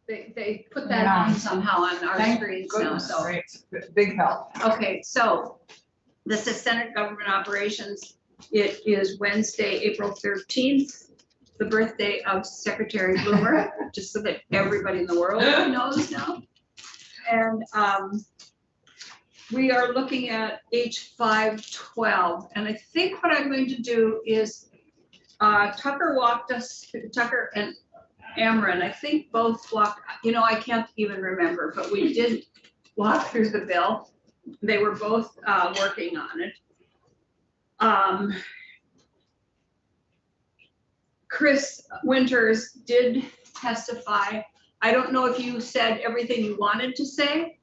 They put that on somehow on our screens now, so. Great. Big help. Okay, so this is Senate Government Operations. It is Wednesday, April 13th, the birthday of Secretary Blumer, just so that everybody in the world knows now. And we are looking at H512. And I think what I'm going to do is Tucker and Ameren, I think both walked, I can't even remember, but we did walk through the bill. They were both working on it. Chris Winters did testify. I don't know if you said everything you wanted to say.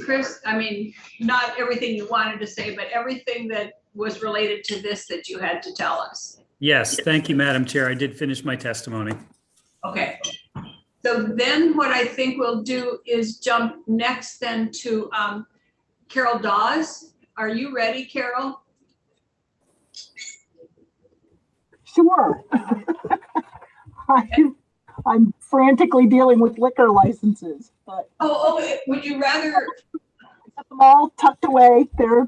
Chris, I mean, not everything you wanted to say, but everything that was related to this that you had to tell us. Yes, thank you, Madam Chair. I did finish my testimony. Okay. So then what I think we'll do is jump next then to Carol Dawes. Are you ready, Carol? Sure. I'm frantically dealing with liquor licenses, but Would you rather? Got them all tucked away. They're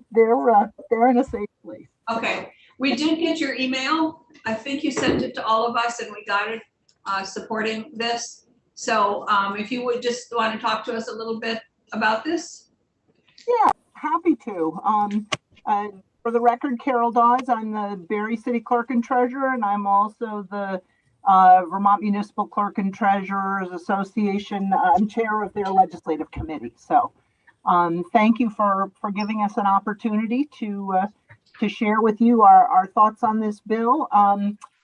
in a safe place. Okay, we did get your email. I think you sent it to all of us, and we got it supporting this. So if you would just want to talk to us a little bit about this. Yeah, happy to. For the record, Carol Dawes, I'm the Barre City Clerk and Treasurer, and I'm also the Vermont Municipal Clerk and Treasurers Association. I'm chair of their legislative committee. So thank you for giving us an opportunity to share with you our thoughts on this bill.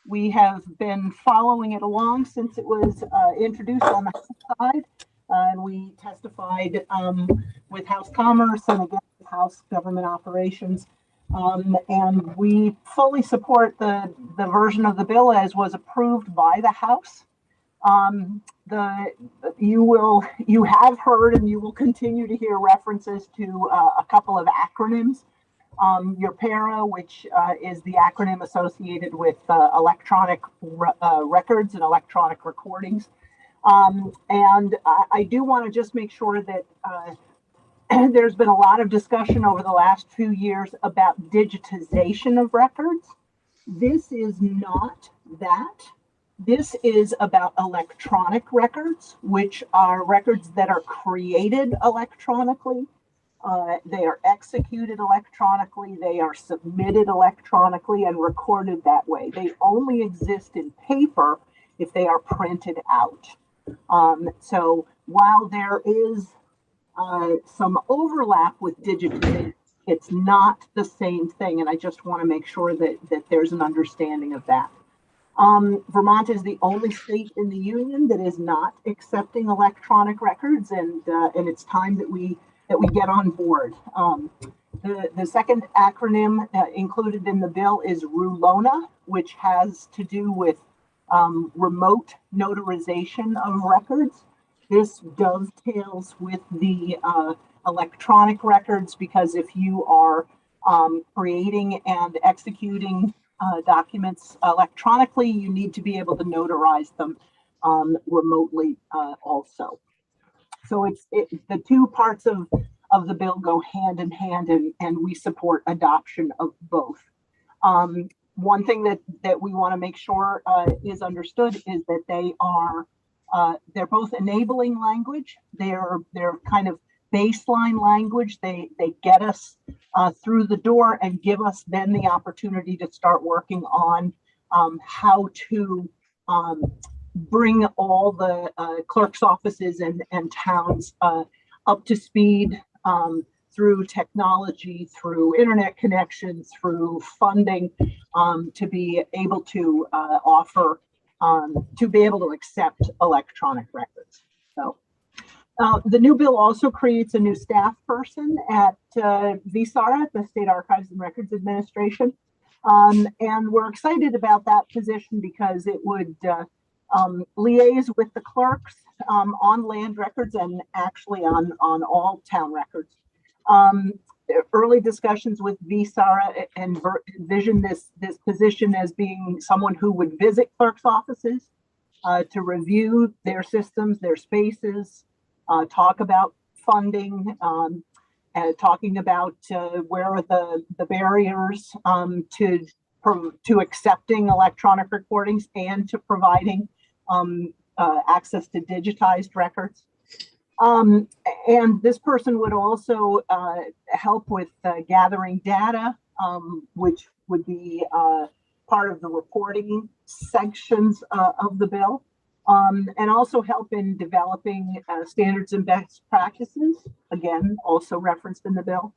We have been following it along since it was introduced on the House side, and we testified with House Commerce and again with House Government Operations. And we fully support the version of the bill as was approved by the House. You have heard and you will continue to hear references to a couple of acronyms. EURPERA, which is the acronym associated with electronic records and electronic recordings. And I do want to just make sure that there's been a lot of discussion over the last few years about digitization of records. This is not that. This is about electronic records, which are records that are created electronically. They are executed electronically, they are submitted electronically and recorded that way. They only exist in paper if they are printed out. So while there is some overlap with digitization, it's not the same thing. And I just want to make sure that there's an understanding of that. Vermont is the only state in the union that is not accepting electronic records, and it's time that we get on board. The second acronym included in the bill is RULONA, which has to do with remote notarization of records. This dovetails with the electronic records because if you are creating and executing documents electronically, you need to be able to notarize them remotely also. So the two parts of the bill go hand in hand, and we support adoption of both. One thing that we want to make sure is understood is that they're both enabling language. They're kind of baseline language. They get us through the door and give us then the opportunity to start working on how to bring all the clerk's offices and towns up to speed through technology, through internet connections, through funding, to be able to offer, to be able to accept electronic records. So the new bill also creates a new staff person at VSARA, the State Archives and Records Administration. And we're excited about that position because it would liaise with the clerks on land records and actually on all town records. Early discussions with VSARA envision this position as being someone who would visit clerks' offices, to review their systems, their spaces, talk about funding, and talking about where are the barriers to accepting electronic recordings and to providing access to digitized records. And this person would also help with gathering data, which would be part of the reporting sections of the bill, and also help in developing standards and best practices, again, also referenced in the bill,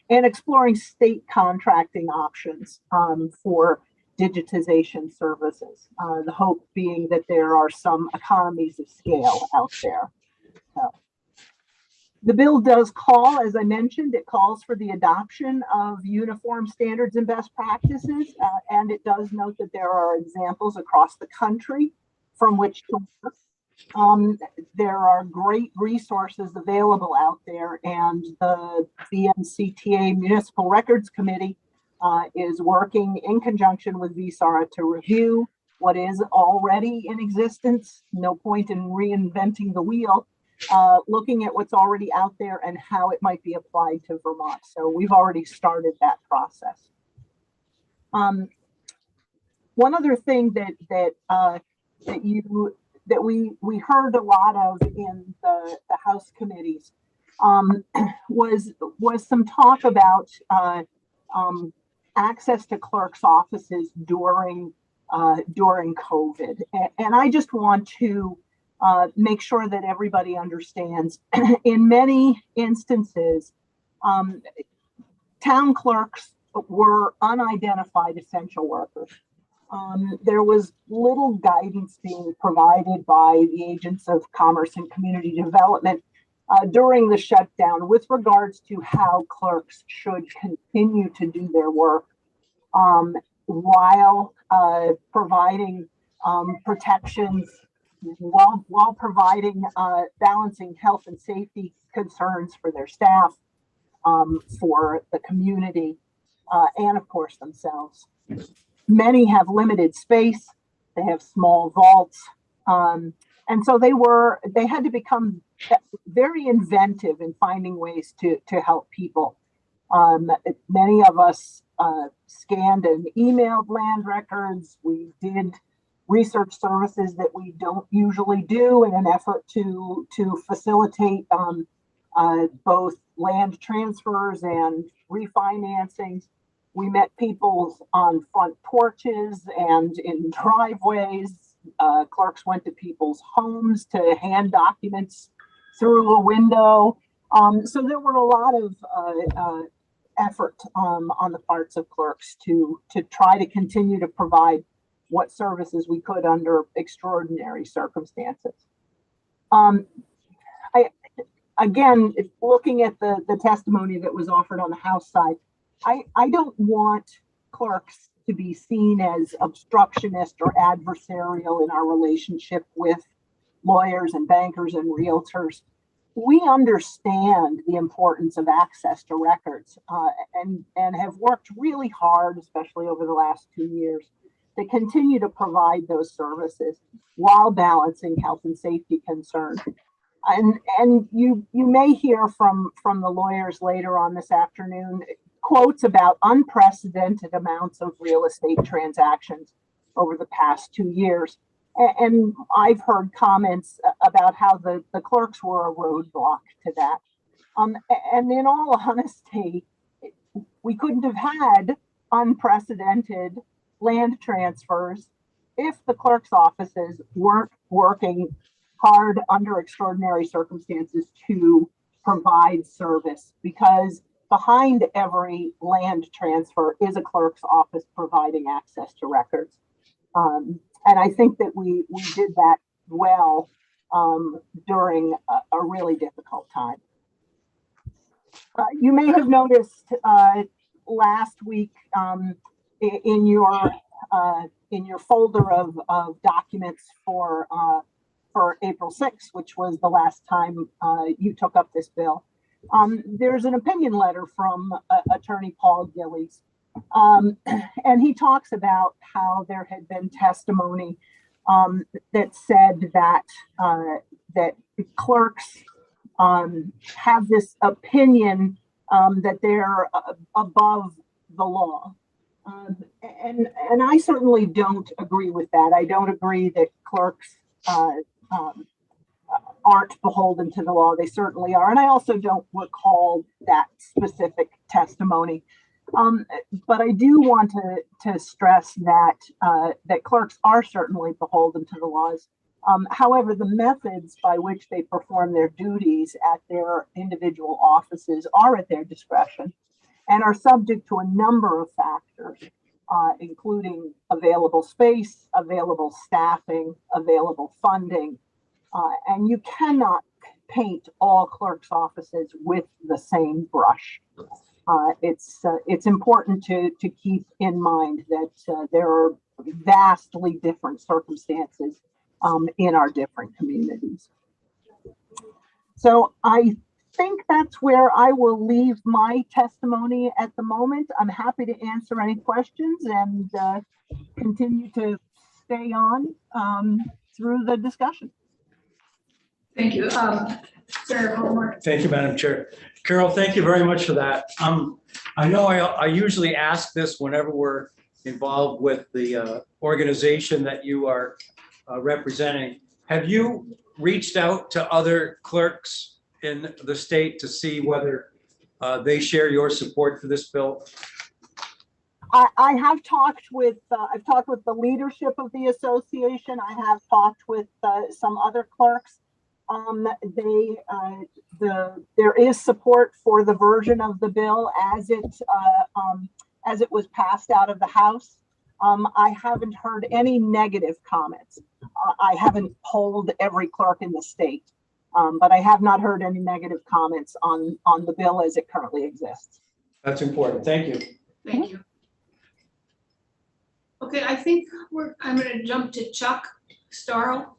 and exploring state contracting options for digitization services. The hope being that there are some economies of scale out there. The bill does call, as I mentioned, it calls for the adoption of uniform standards and best practices, and it does note that there are examples across the country from which to work. There are great resources available out there, and the VMCTA Municipal Records Committee is working in conjunction with VSARA to review what is already in existence. No point in reinventing the wheel. Looking at what's already out there and how it might be applied to Vermont. So we've already started that process. One other thing that we heard a lot of in the House committees was some talk about access to clerks' offices during COVID, and I just want to make sure that everybody understands. In many instances, town clerks were unidentified essential workers. There was little guidance being provided by the agents of commerce and community development during the shutdown with regards to how clerks should continue to do their work while providing protections, while providing balancing health and safety concerns for their staff, for the community, and of course themselves. Many have limited space, they have small vaults, and so they had to become very inventive in finding ways to help people. Many of us scanned and emailed land records. We did research services that we don't usually do in an effort to facilitate both land transfers and refinancings. We met people on front porches and in driveways. Clerks went to people's homes to hand documents through a window. So there were a lot of effort on the parts of clerks to try to continue to provide what services we could under extraordinary circumstances. Again, looking at the testimony that was offered on the House side, I don't want clerks to be seen as obstructionist or adversarial in our relationship with lawyers and bankers and realtors. We understand the importance of access to records and have worked really hard, especially over the last 2 years, to continue to provide those services while balancing health and safety concerns. And you may hear from the lawyers later on this afternoon quotes about unprecedented amounts of real estate transactions over the past 2 years. And I've heard comments about how the clerks were a roadblock to that. And in all honesty, we couldn't have had unprecedented land transfers if the clerk's offices weren't working hard under extraordinary circumstances to provide service, because behind every land transfer is a clerk's office providing access to records. And I think that we did that well during a really difficult time. You may have noticed last week in your folder of documents for April 6th, which was the last time you took up this bill, there's an opinion letter from Attorney Paul Gillies. And he talks about how there had been testimony that said that that clerks have this opinion that they're above the law. And I certainly don't agree with that. I don't agree that clerks aren't beholden to the law. They certainly are. And I also don't recall that specific testimony. But I do want to stress that that clerks are certainly beholden to the laws. However, the methods by which they perform their duties at their individual offices are at their discretion and are subject to a number of factors, including available space, available staffing, available funding. And you cannot paint all clerks' offices with the same brush. It's important to keep in mind that there are vastly different circumstances in our different communities. So I think that's where I will leave my testimony at the moment. I'm happy to answer any questions and continue to stay on through the discussion. Thank you. Sarah Homer. Thank you, Madam Chair. Carol, thank you very much for that. I know I usually ask this whenever we're involved with the organization that you are representing. Have you reached out to other clerks in the state to see whether they share your support for this bill? I have talked with, I've talked with the leadership of the association. I have talked with some other clerks. There is support for the version of the bill as it was passed out of the House. I haven't heard any negative comments. I haven't polled every clerk in the state, but I have not heard any negative comments on the bill as it currently exists. That's important. Thank you. Thank you. Okay, I think I'm going to jump to Chuck Storrow.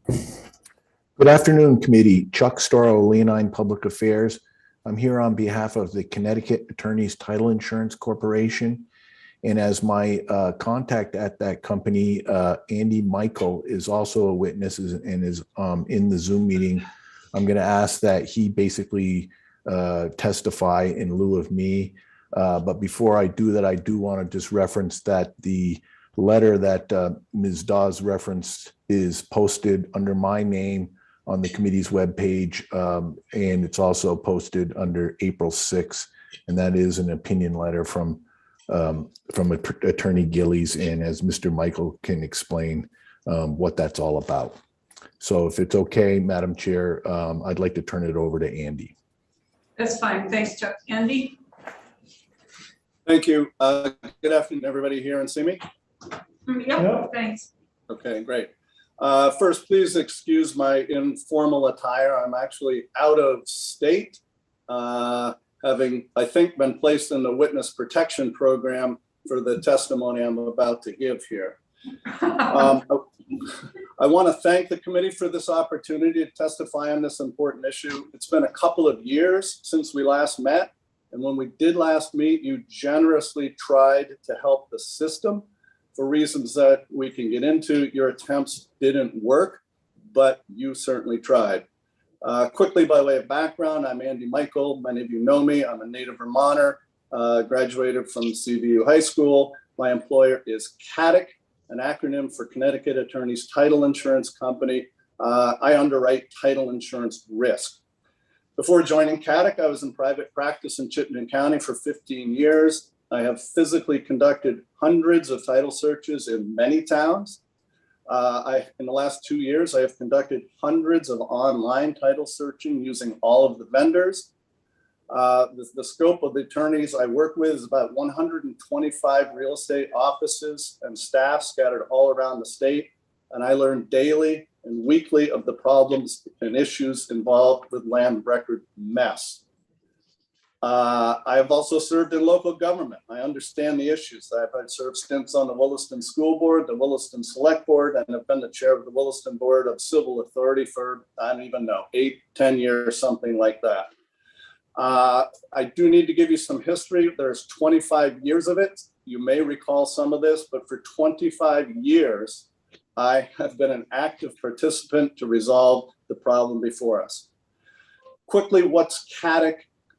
Good afternoon, committee. Chuck Storrow, Leonine Public Affairs. I'm here on behalf of the Connecticut Attorneys Title Insurance Corporation. And as my contact at that company, Andy Michael, is also a witness and is in the Zoom meeting. I'm going to ask that he basically testify in lieu of me. But before I do that, I do want to just reference that the letter that Ms. Dawes referenced is posted under my name on the committee's webpage, and it's also posted under April 6th, and that is an opinion letter from Attorney Gillies, and as Mr. Michael can explain what that's all about. So if it's okay, Madam Chair, I'd like to turn it over to Andy. That's fine. Thanks, Chuck. Andy? Thank you. Good afternoon, everybody. Hear and see me? Yep, thanks. Okay, great. First, please excuse my informal attire. I'm actually out of state, having, I think, been placed in the witness protection program for the testimony I'm about to give here. I want to thank the committee for this opportunity to testify on this important issue. It's been a couple of years since we last met, and when we did last meet, you generously tried to help the system. For reasons that we can get into, your attempts didn't work, but you certainly tried. Quickly, by way of background, I'm Andy Michael. Many of you know me. I'm a native Vermonter, graduated from CVU High School. My employer is CATIC, an acronym for Connecticut Attorneys Title Insurance Company. I underwrite title insurance risk. Before joining CATIC, I was in private practice in Chittenden County for 15 years. I have physically conducted hundreds of title searches in many towns. In the last 2 years, I have conducted hundreds of online title searching using all of the vendors. The scope of the attorneys I work with is about 125 real estate offices and staff scattered all around the state. And I learn daily and weekly of the problems and issues involved with land record mess. I have also served in local government. I understand the issues. I've served stints on the Williston School Board, the Williston Select Board, and have been the chair of the Williston Board of Civil Authority for, I don't even know, 8-10 years, something like that. I do need to give you some history. There's 25 years of it. You may recall some of this, but for 25 years, I have been an active participant to resolve the problem before us. Quickly, what's CATIC?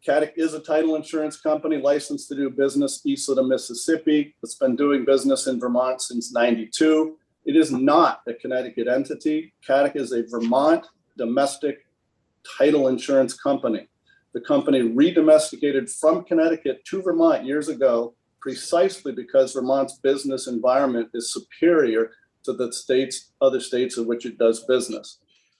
CATIC is a title insurance company licensed to do business east of the Mississippi. It's been doing business in Vermont since '92. It is not a Connecticut entity. CATIC is a Vermont domestic title insurance company. The company re-domesticated from Connecticut to Vermont years ago, precisely because Vermont's business environment is superior to the other states in which it does business.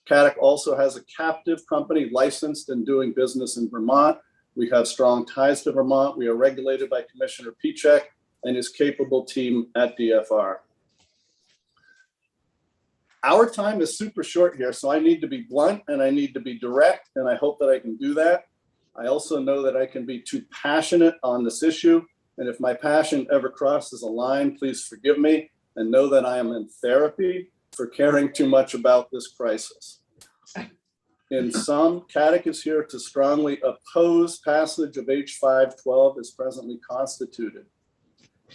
CATIC also has a captive company licensed and doing business in Vermont. We have strong ties to Vermont. We are regulated by Commissioner Pichek and his capable team at DFR. Our time is super short here, so I need to be blunt and I need to be direct, and I hope that I can do that. I also know that I can be too passionate on this issue, and if my passion ever crosses a line, please forgive me and know that I am in therapy for caring too much about this crisis. In sum, CATIC is here to strongly oppose passage of H512 as presently constituted.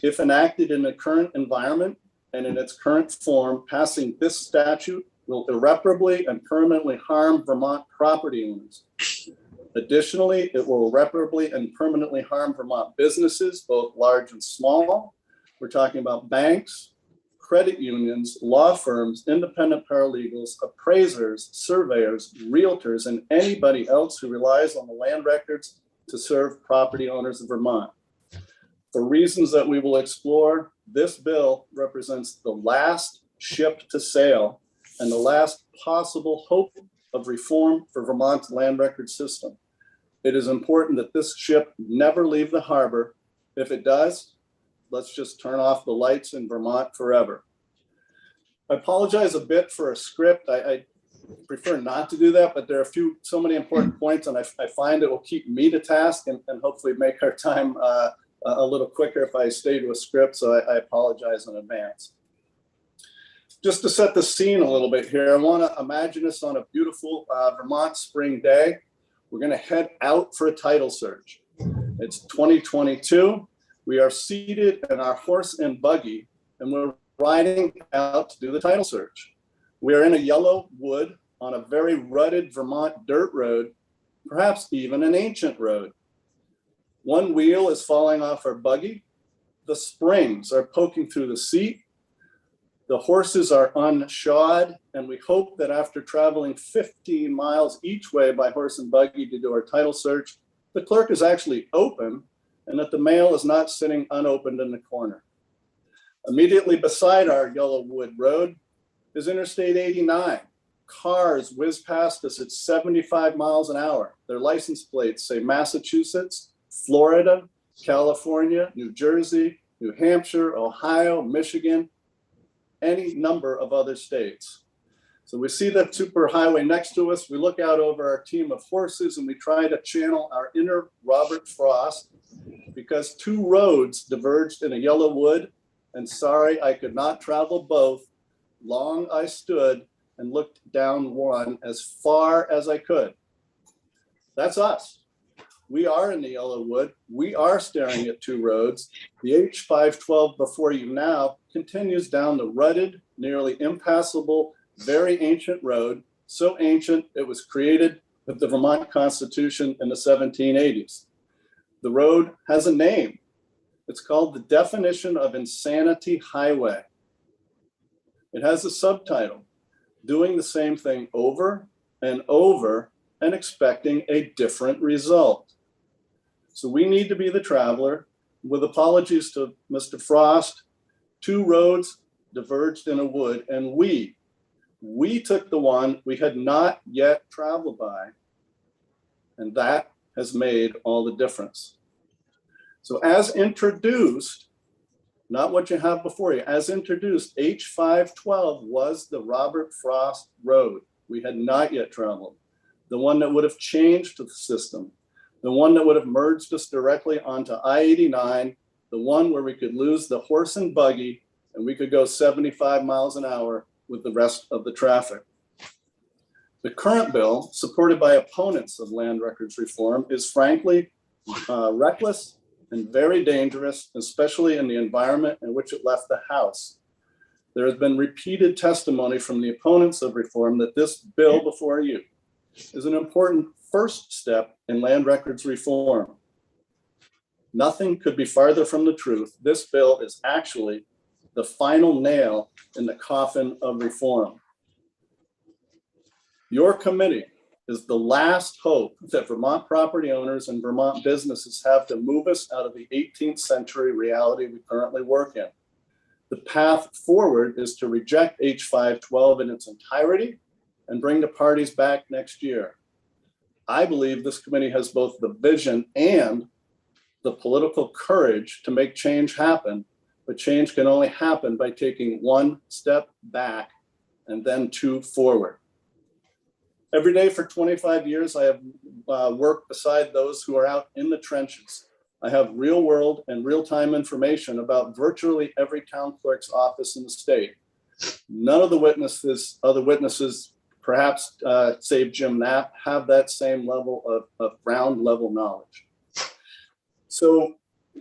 If enacted in the current environment and in its current form, passing this statute will irreparably and permanently harm Vermont property owners. Additionally, it will irreparably and permanently harm Vermont businesses, both large and small. We're talking about banks, credit unions, law firms, independent paralegals, appraisers, surveyors, realtors, and anybody else who relies on the land records to serve property owners of Vermont. For reasons that we will explore, this bill represents the last ship to sail and the last possible hope of reform for Vermont's land record system. It is important that this ship never leave the harbor. If it does, let's just turn off the lights in Vermont forever. I apologize a bit for a script. I prefer not to do that, but there are so many important points, and I find it will keep me to task and hopefully make our time a little quicker if I stay to a script, so I apologize in advance. Just to set the scene a little bit here, I want to imagine us on a beautiful Vermont spring day. We're going to head out for a title search. It's 2022. We are seated in our horse and buggy, and we're riding out to do the title search. We are in a yellow wood on a very rutted Vermont dirt road, perhaps even an ancient road. One wheel is falling off our buggy. The springs are poking through the seat. The horses are unshod, and we hope that after traveling 15 miles each way by horse and buggy to do our title search, the clerk is actually open and that the mail is not sitting unopened in the corner. Immediately beside our yellow wood road is Interstate 89. Cars whiz past us at 75 miles an hour. Their license plates say Massachusetts, Florida, California, New Jersey, New Hampshire, Ohio, Michigan, any number of other states. So we see that super highway next to us. We look out over our team of horses and we try to channel our inner Robert Frost, because two roads diverged in a yellow wood, and sorry, I could not travel both. Long I stood and looked down one as far as I could. That's us. We are in the yellow wood. We are staring at two roads. The H512 before you now continues down the rutted, nearly impassable, very ancient road. So ancient, it was created with the Vermont Constitution in the 1780s. The road has a name. It's called the Definition of Insanity Highway. It has a subtitle, doing the same thing over and over and expecting a different result. So we need to be the traveler. With apologies to Mr. Frost, two roads diverged in a wood, and we took the one we had not yet traveled by, and that has made all the difference. So as introduced, not what you have before you, as introduced, H512 was the Robert Frost Road we had not yet traveled, the one that would have changed the system, the one that would have merged us directly onto I-89, the one where we could lose the horse and buggy and we could go 75 miles an hour with the rest of the traffic. The current bill, supported by opponents of land records reform, is frankly reckless and very dangerous, especially in the environment in which it left the House. There has been repeated testimony from the opponents of reform that this bill before you is an important first step in land records reform. Nothing could be farther from the truth. This bill is actually the final nail in the coffin of reform. Your committee is the last hope that Vermont property owners and Vermont businesses have to move us out of the 18th century reality we currently work in. The path forward is to reject H512 in its entirety and bring the parties back next year. I believe this committee has both the vision and the political courage to make change happen, but change can only happen by taking one step back and then two forward. Every day for 25 years, I have worked beside those who are out in the trenches. I have real world and real-time information about virtually every town clerk's office in the state. None of the witnesses, other witnesses, perhaps save Jim Knapp, have that same level of ground level knowledge. So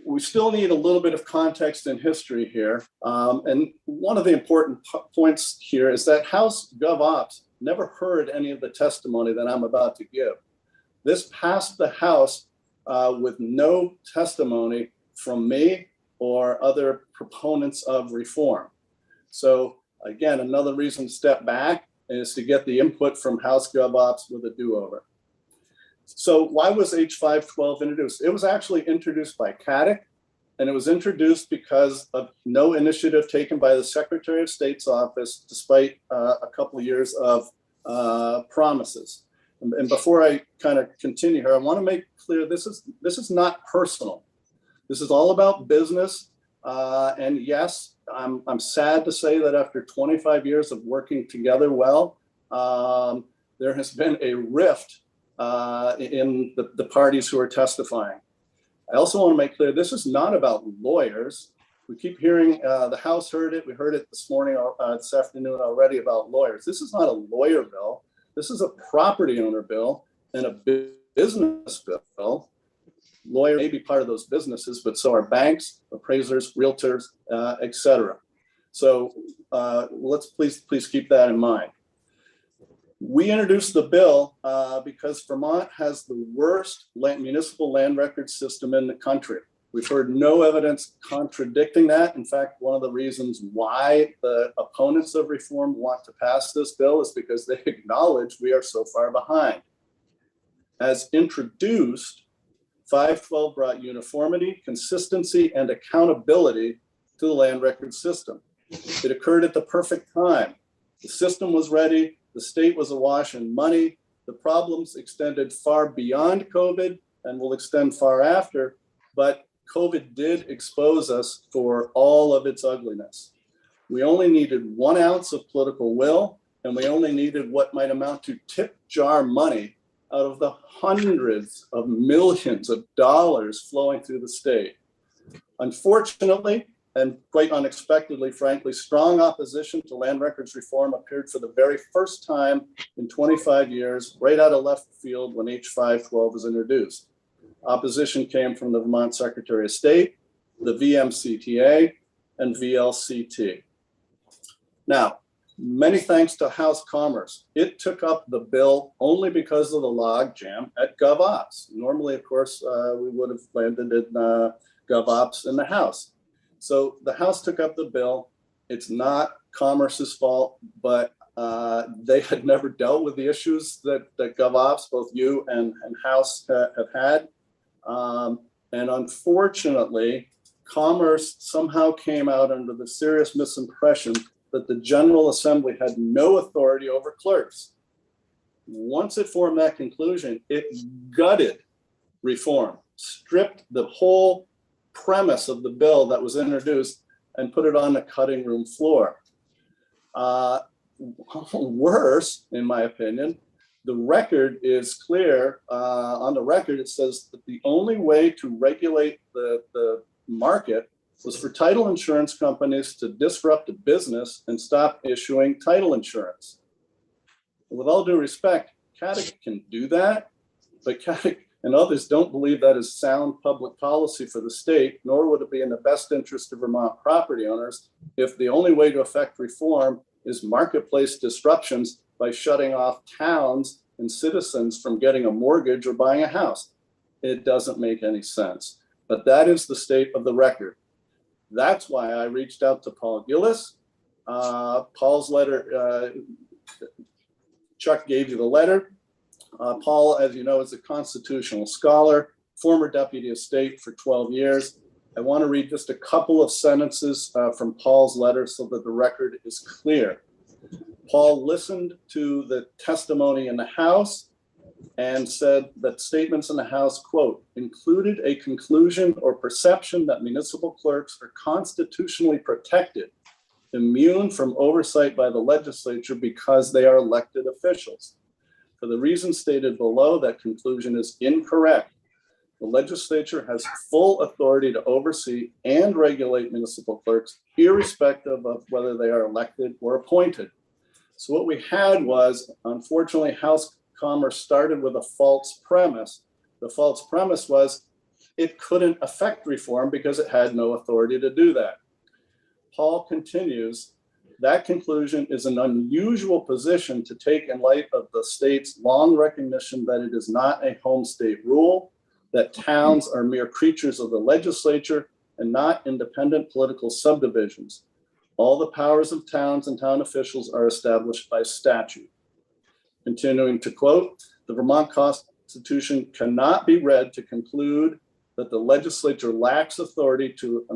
we still need a little bit of context and history here. And one of the important points here is that House Gov Ops never heard any of the testimony that I'm about to give. This passed the House with no testimony from me or other proponents of reform. So again, another reason to step back is to get the input from House Gov Ops with a do-over. So why was H512 introduced? It was actually introduced by CADC, and it was introduced because of no initiative taken by the Secretary of State's office, despite a couple of years of promises. And before I kind of continue here, I want to make clear this is not personal. This is all about business. And yes, I'm sad to say that after 25 years of working together well, there has been a rift in the parties who are testifying. I also want to make clear this is not about lawyers. We keep hearing the House heard it. We heard it this morning, this afternoon already about lawyers. This is not a lawyer bill. This is a property owner bill and a business bill. Lawyers may be part of those businesses, but so are banks, appraisers, realtors, et cetera. So let's please keep that in mind. We introduced the bill because Vermont has the worst municipal land record system in the country. We've heard no evidence contradicting that. In fact, one of the reasons why the opponents of reform want to pass this bill is because they acknowledge we are so far behind. As introduced, 512 brought uniformity, consistency, and accountability to the land record system. It occurred at the perfect time. The system was ready. The state was awash in money. The problems extended far beyond COVID and will extend far after, but COVID did expose us for all of its ugliness. We only needed 1 ounce of political will, and we only needed what might amount to tip jar money out of the hundreds of millions of dollars flowing through the state. Unfortunately, and quite unexpectedly, frankly, strong opposition to land records reform appeared for the very first time in 25 years, right out of left field when H512 was introduced. Opposition came from the Vermont Secretary of State, the VMCTA, and VLCT. Now, many thanks to House Commerce. It took up the bill only because of the logjam at GovOps. Normally, of course, we would have landed in GovOps in the House. So the House took up the bill. It's not Commerce's fault, but they had never dealt with the issues that GovOps, both you and House have had. And unfortunately, Commerce somehow came out under the serious misimpression that the General Assembly had no authority over clerks. Once it formed that conclusion, it gutted reform, stripped the whole premise of the bill that was introduced and put it on the cutting room floor. Worse, in my opinion, the record is clear. On the record, it says that the only way to regulate the market was for title insurance companies to disrupt a business and stop issuing title insurance. With all due respect, CADC can do that, but CADC and others don't believe that is sound public policy for the state, nor would it be in the best interest of Vermont property owners if the only way to effect reform is marketplace disruptions by shutting off towns and citizens from getting a mortgage or buying a house. It doesn't make any sense, but that is the state of the record. That's why I reached out to Paul Gillis. Paul's letter, Chuck gave you the letter. Paul, as you know, is a constitutional scholar, former deputy of state for 12 years. I want to read just a couple of sentences from Paul's letter so that the record is clear. Paul listened to the testimony in the House and said that statements in the House, quote, included a conclusion or perception that municipal clerks are constitutionally protected, immune from oversight by the legislature because they are elected officials. For the reasons stated below, that conclusion is incorrect. The legislature has full authority to oversee and regulate municipal clerks, irrespective of whether they are elected or appointed. So what we had was, unfortunately, House Commerce started with a false premise. The false premise was it couldn't affect reform because it had no authority to do that. Paul continues, that conclusion is an unusual position to take in light of the state's long recognition that it is not a home state rule, that towns are mere creatures of the legislature and not independent political subdivisions. All the powers of towns and town officials are established by statute. Continuing to quote, the Vermont Constitution cannot be read to conclude that the legislature lacks authority to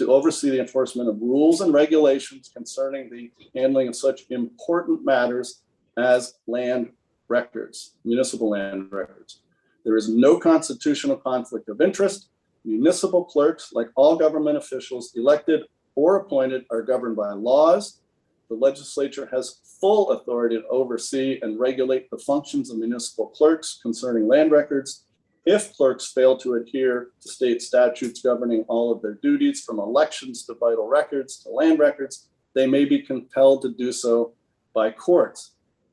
oversee the enforcement of rules and regulations concerning the handling of such important matters as land records, municipal land records. There is no constitutional conflict of interest. Municipal clerks, like all government officials, elected or appointed, are governed by laws. The legislature has full authority to oversee and regulate the functions of municipal clerks concerning land records. If clerks fail to adhere to state statutes governing all of their duties, from elections to vital records to land records, they may be compelled to do so by courts.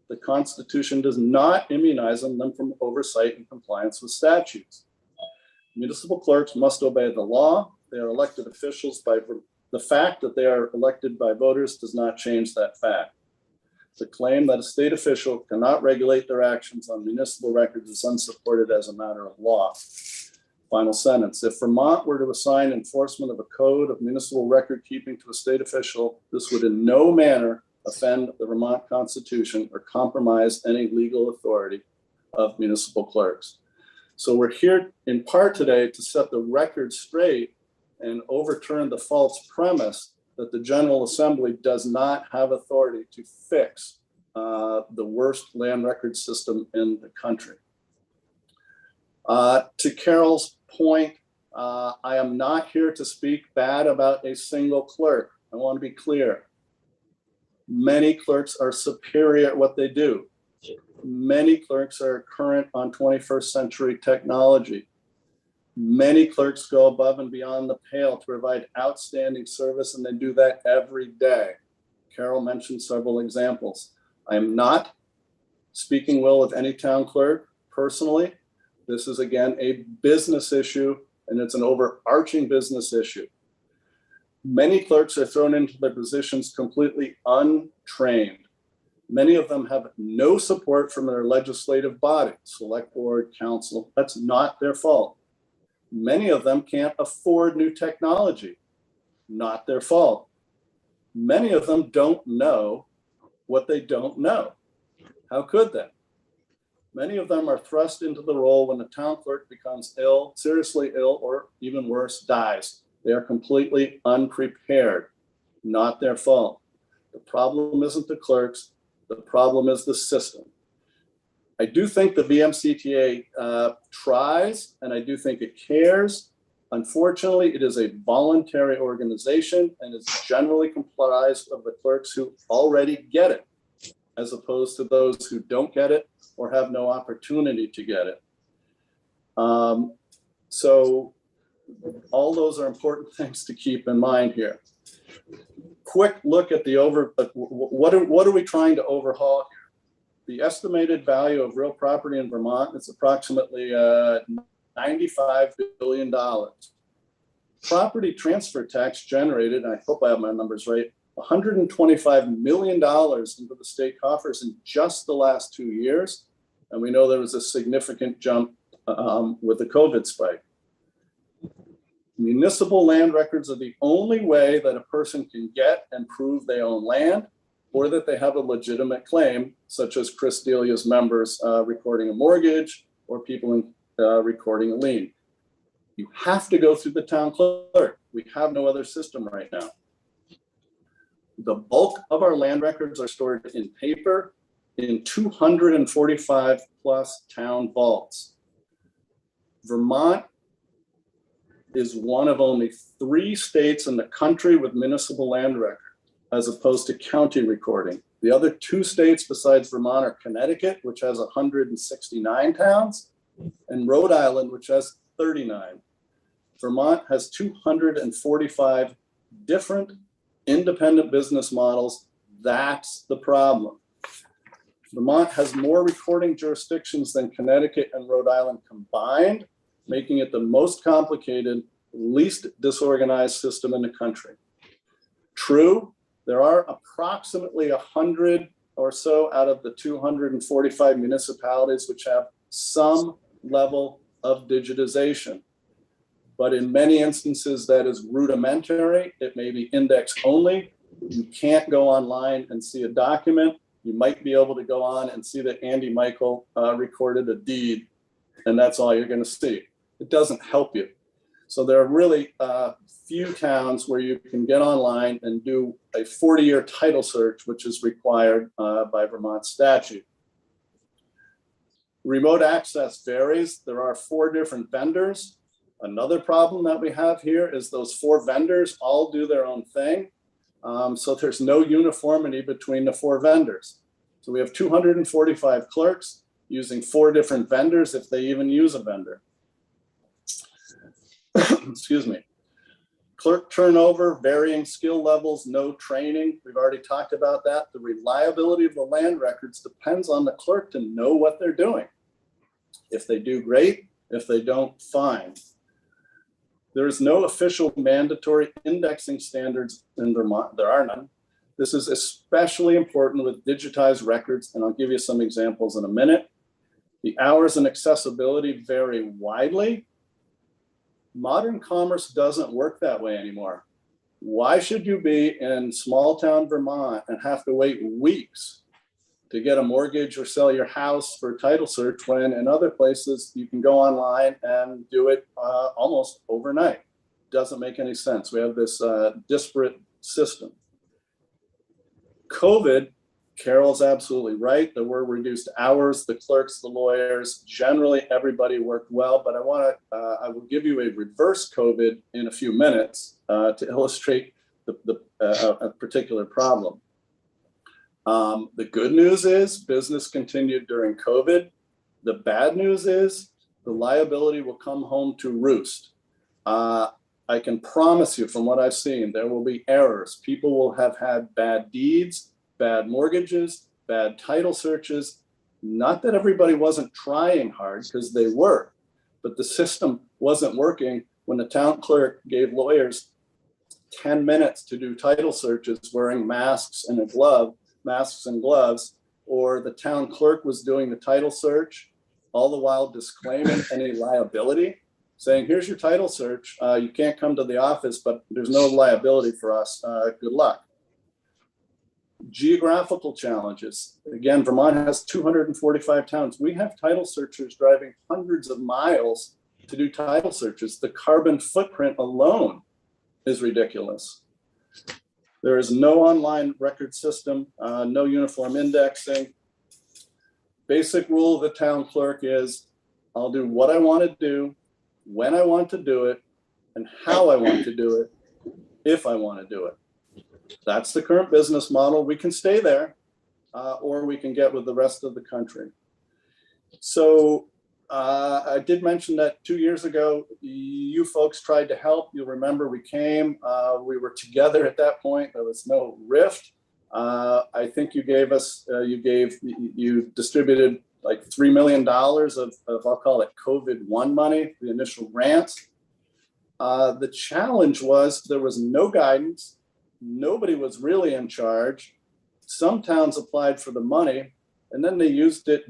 The Constitution does not immunize them from oversight and compliance with statutes. Municipal clerks must obey the law. They are elected officials by the fact that they are elected by voters does not change that fact. The claim that a state official cannot regulate their actions on municipal records is unsupported as a matter of law. Final sentence. If Vermont were to assign enforcement of a code of municipal record keeping to a state official, this would in no manner offend the Vermont Constitution or compromise any legal authority of municipal clerks. So we're here in part today to set the record straight and overturn the false premise that the General Assembly does not have authority to fix the worst land record system in the country. To Carol's point, I am not here to speak bad about a single clerk. I want to be clear. Many clerks are superior at what they do. Many clerks are current on 21st century technology. Many clerks go above and beyond the pale to provide outstanding service, and they do that every day. Carol mentioned several examples. I'm not speaking well of any town clerk personally. This is, again, a business issue, and it's an overarching business issue. Many clerks are thrown into their positions completely untrained. Many of them have no support from their legislative body, select board, council. That's not their fault. Many of them can't afford new technology, not their fault. Many of them don't know what they don't know. How could they? Many of them are thrust into the role when the town clerk becomes ill, seriously ill, or even worse, dies. They are completely unprepared, not their fault. The problem isn't the clerks, the problem is the system. I do think the VMCTA tries, and I do think it cares. Unfortunately, it is a voluntary organization and is generally comprised of the clerks who already get it, as opposed to those who don't get it or have no opportunity to get it. So all those are important things to keep in mind here. Quick look at the what are we trying to overhaul here? The estimated value of real property in Vermont is approximately $95 billion. Property transfer tax generated, and I hope I have my numbers right, $125 million into the state coffers in just the last 2 years. And we know there was a significant jump with the COVID spike. Municipal land records are the only way that a person can get and prove they own land or that they have a legitimate claim, such as Chris Delia's members recording a mortgage or people recording a lien. You have to go through the town clerk. We have no other system right now. The bulk of our land records are stored in paper in 245 plus town vaults. Vermont is one of only 3 states in the country with municipal land record, as opposed to county recording. The other 2 states besides Vermont are Connecticut, which has 169 towns, and Rhode Island, which has 39. Vermont has 245 different independent business models. That's the problem. Vermont has more recording jurisdictions than Connecticut and Rhode Island combined, making it the most complicated, least disorganized system in the country. True, there are approximately 100 or so out of the 245 municipalities which have some level of digitization. But in many instances, that is rudimentary. It may be index only. You can't go online and see a document. You might be able to go on and see that Andy Michael recorded a deed, and that's all you're going to see. It doesn't help you. So there are really few towns where you can get online and do a 40-year title search, which is required by Vermont statute. Remote access varies. There are 4 different vendors. Another problem that we have here is those 4 vendors all do their own thing. So there's no uniformity between the 4 vendors. So we have 245 clerks using 4 different vendors if they even use a vendor. Excuse me. Clerk turnover, varying skill levels, no training. We've already talked about that. The reliability of the land records depends on the clerk to know what they're doing. If they do, great. If they don't, fine. There is no official mandatory indexing standards in Vermont. There are none. This is especially important with digitized records, and I'll give you some examples in a minute. The hours and accessibility vary widely. Modern commerce doesn't work that way anymore. Why should you be in small town Vermont and have to wait weeks to get a mortgage or sell your house for a title search when in other places you can go online and do it almost overnight? Doesn't make any sense. We have this disparate system. COVID, Carol's absolutely right. There were reduced hours. The clerks, the lawyers, generally everybody worked well. But I will give you a reverse COVID in a few minutes to illustrate a particular problem. The good news is business continued during COVID. The bad news is the liability will come home to roost. I can promise you from what I've seen, there will be errors. People will have had bad deeds, bad mortgages, bad title searches. Not that everybody wasn't trying hard, because they were, but the system wasn't working when the town clerk gave lawyers 10 minutes to do title searches wearing masks and gloves, or the town clerk was doing the title search, all the while disclaiming any liability, saying, here's your title search. You can't come to the office, but there's no liability for us. Good luck. Geographical challenges. Again, Vermont has 245 towns. We have title searchers driving hundreds of miles to do title searches. The carbon footprint alone is ridiculous. There is no online record system, no uniform indexing. Basic rule of the town clerk is, I'll do what I want to do, when I want to do it, and how I want to do it, if I want to do it. That's the current business model. We can stay there, or we can get with the rest of the country. So I did mention that 2 years ago, you folks tried to help. You'll remember we came, we were together at that point. There was no rift. I think you gave us, you distributed like $3 million of I'll call it COVID-1 money, the initial grants. The challenge was there was no guidance. Nobody was really in charge. Some towns applied for the money and then they used it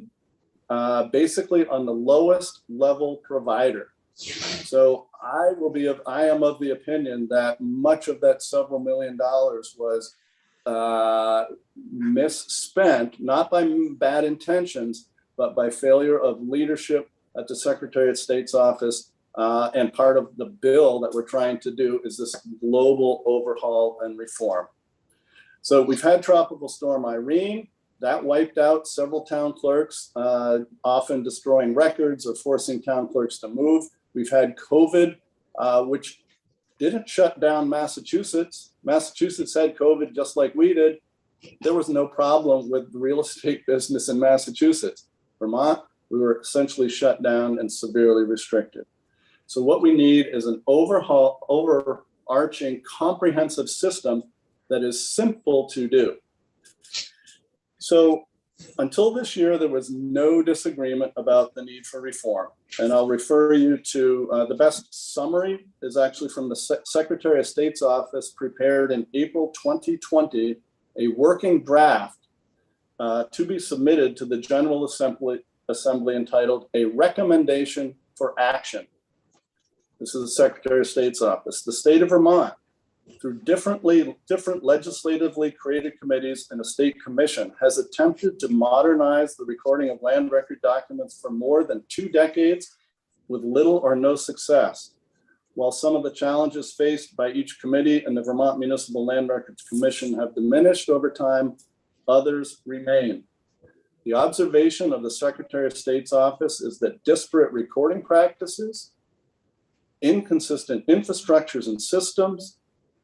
basically on the lowest level provider. So I am of the opinion that much of that several $1 million was misspent, not by bad intentions, but by failure of leadership at the Secretary of State's office. And part of the bill that we're trying to do is this global overhaul and reform. So we've had Tropical Storm Irene. That wiped out several town clerks, often destroying records or forcing town clerks to move. We've had COVID, which didn't shut down Massachusetts. Massachusetts had COVID just like we did. There was no problem with the real estate business in Massachusetts. Vermont, we were essentially shut down and severely restricted. So what we need is an overarching, comprehensive system that is simple to do. So until this year, there was no disagreement about the need for reform. And I'll refer you to the best summary is actually from the Secretary of State's office, prepared in April 2020, a working draft to be submitted to the General Assembly entitled A Recommendation for Action. This is the Secretary of State's office. The state of Vermont, through different legislatively created committees and a state commission, has attempted to modernize the recording of land record documents for more than 2 decades with little or no success. While some of the challenges faced by each committee and the Vermont Municipal Land Records Commission have diminished over time, others remain. The observation of the Secretary of State's office is that disparate recording practices, inconsistent infrastructures and systems,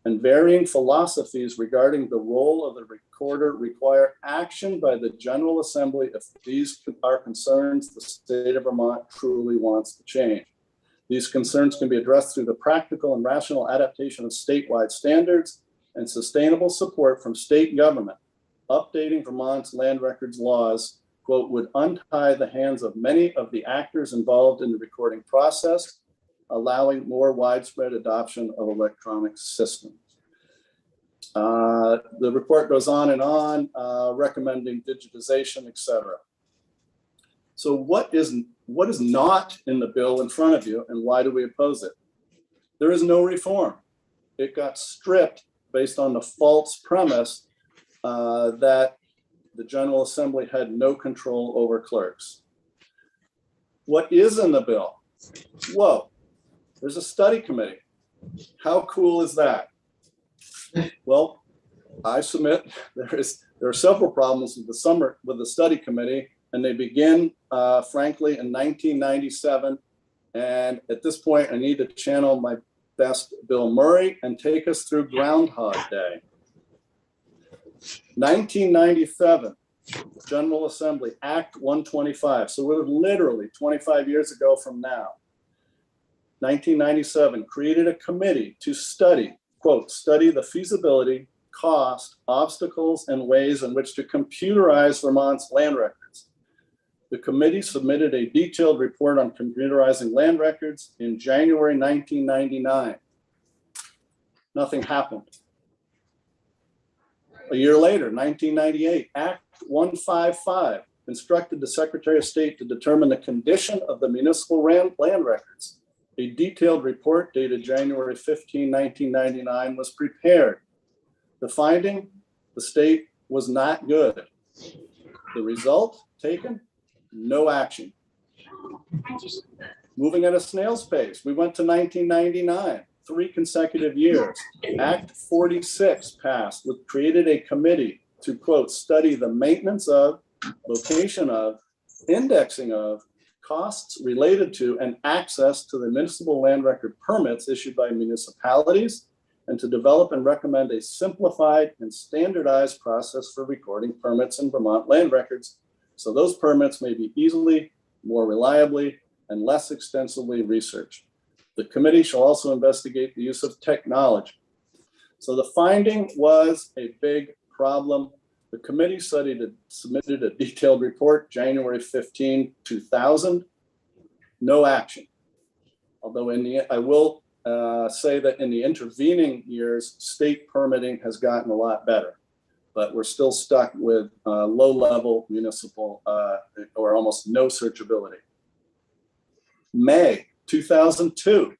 and varying philosophies regarding the role of the recorder require action by the General Assembly if these are concerns the state of Vermont truly wants to change. These concerns can be addressed through the practical and rational adaptation of statewide standards and sustainable support from state government. Updating Vermont's land records laws, quote, would untie the hands of many of the actors involved in the recording process, allowing more widespread adoption of electronic systems. The report goes on and on, recommending digitization, et cetera. So what is not in the bill in front of you, and why do we oppose it? There is no reform. It got stripped based on the false premise that the General Assembly had no control over clerks. What is in the bill? Whoa. There's a study committee. How cool is that? Well, I submit there are several problems with the study committee, and they begin, frankly, in 1997. And at this point, I need to channel my best Bill Murray and take us through Groundhog Day. 1997, General Assembly, Act 125. So we're literally 25 years ago from now. 1997, created a committee to study, quote, study the feasibility, cost, obstacles, and ways in which to computerize Vermont's land records. The committee submitted a detailed report on computerizing land records in January 1999. Nothing happened. A year later, 1998, Act 155 instructed the Secretary of State to determine the condition of the municipal land records. A detailed report dated January 15, 1999 was prepared. The finding, the state was not good. The result taken, no action. Moving at a snail's pace, we went to 1999, 3 consecutive years. Act 46 passed, which created a committee to, quote, study the maintenance of, location of, indexing of, costs related to, and access to the municipal land record permits issued by municipalities, and to develop and recommend a simplified and standardized process for recording permits in Vermont land records, so those permits may be easily, more reliably, and less extensively researched. The committee shall also investigate the use of technology. So the finding was a big problem. The committee submitted a detailed report January 15, 2000. No action. Although I will say that in the intervening years, state permitting has gotten a lot better, but we're still stuck with low-level municipal or almost no searchability. May 2002,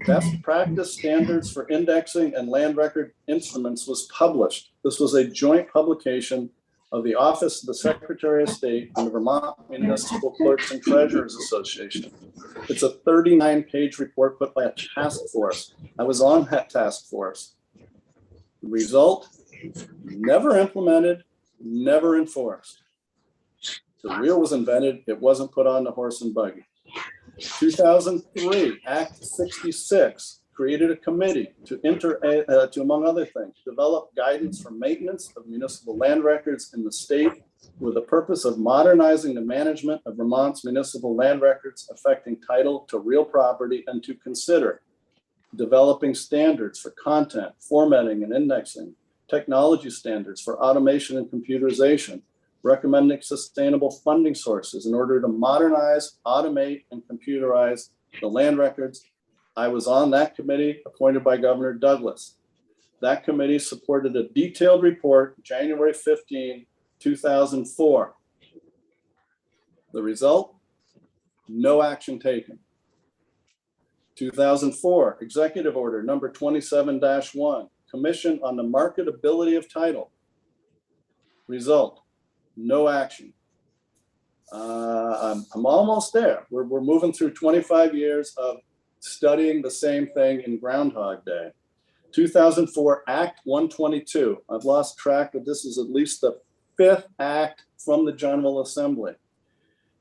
best practice standards for indexing and land record instruments was published. This was a joint publication of the Office of the Secretary of State and the Vermont Municipal Clerks and Treasurers Association. It's a 39-page report put by a task force. I was on that task force. The result, never implemented, never enforced. The wheel was invented, it wasn't put on the horse and buggy. 2003, Act 66 created a committee to among other things, develop guidance for maintenance of municipal land records in the state with the purpose of modernizing the management of Vermont's municipal land records affecting title to real property, and to consider developing standards for content, formatting and indexing, technology standards for automation and computerization, recommending sustainable funding sources in order to modernize, automate, and computerize the land records. I was on that committee appointed by Governor Douglas. That committee supported a detailed report January 15, 2004. The result, no action taken. 2004, Executive Order number 27-1, Commission on the Marketability of Title. Result, no action. I'm almost there. We're moving through 25 years of studying the same thing in Groundhog Day. 2004, Act 122. I've lost track, but this is at least the 5th act from the General Assembly.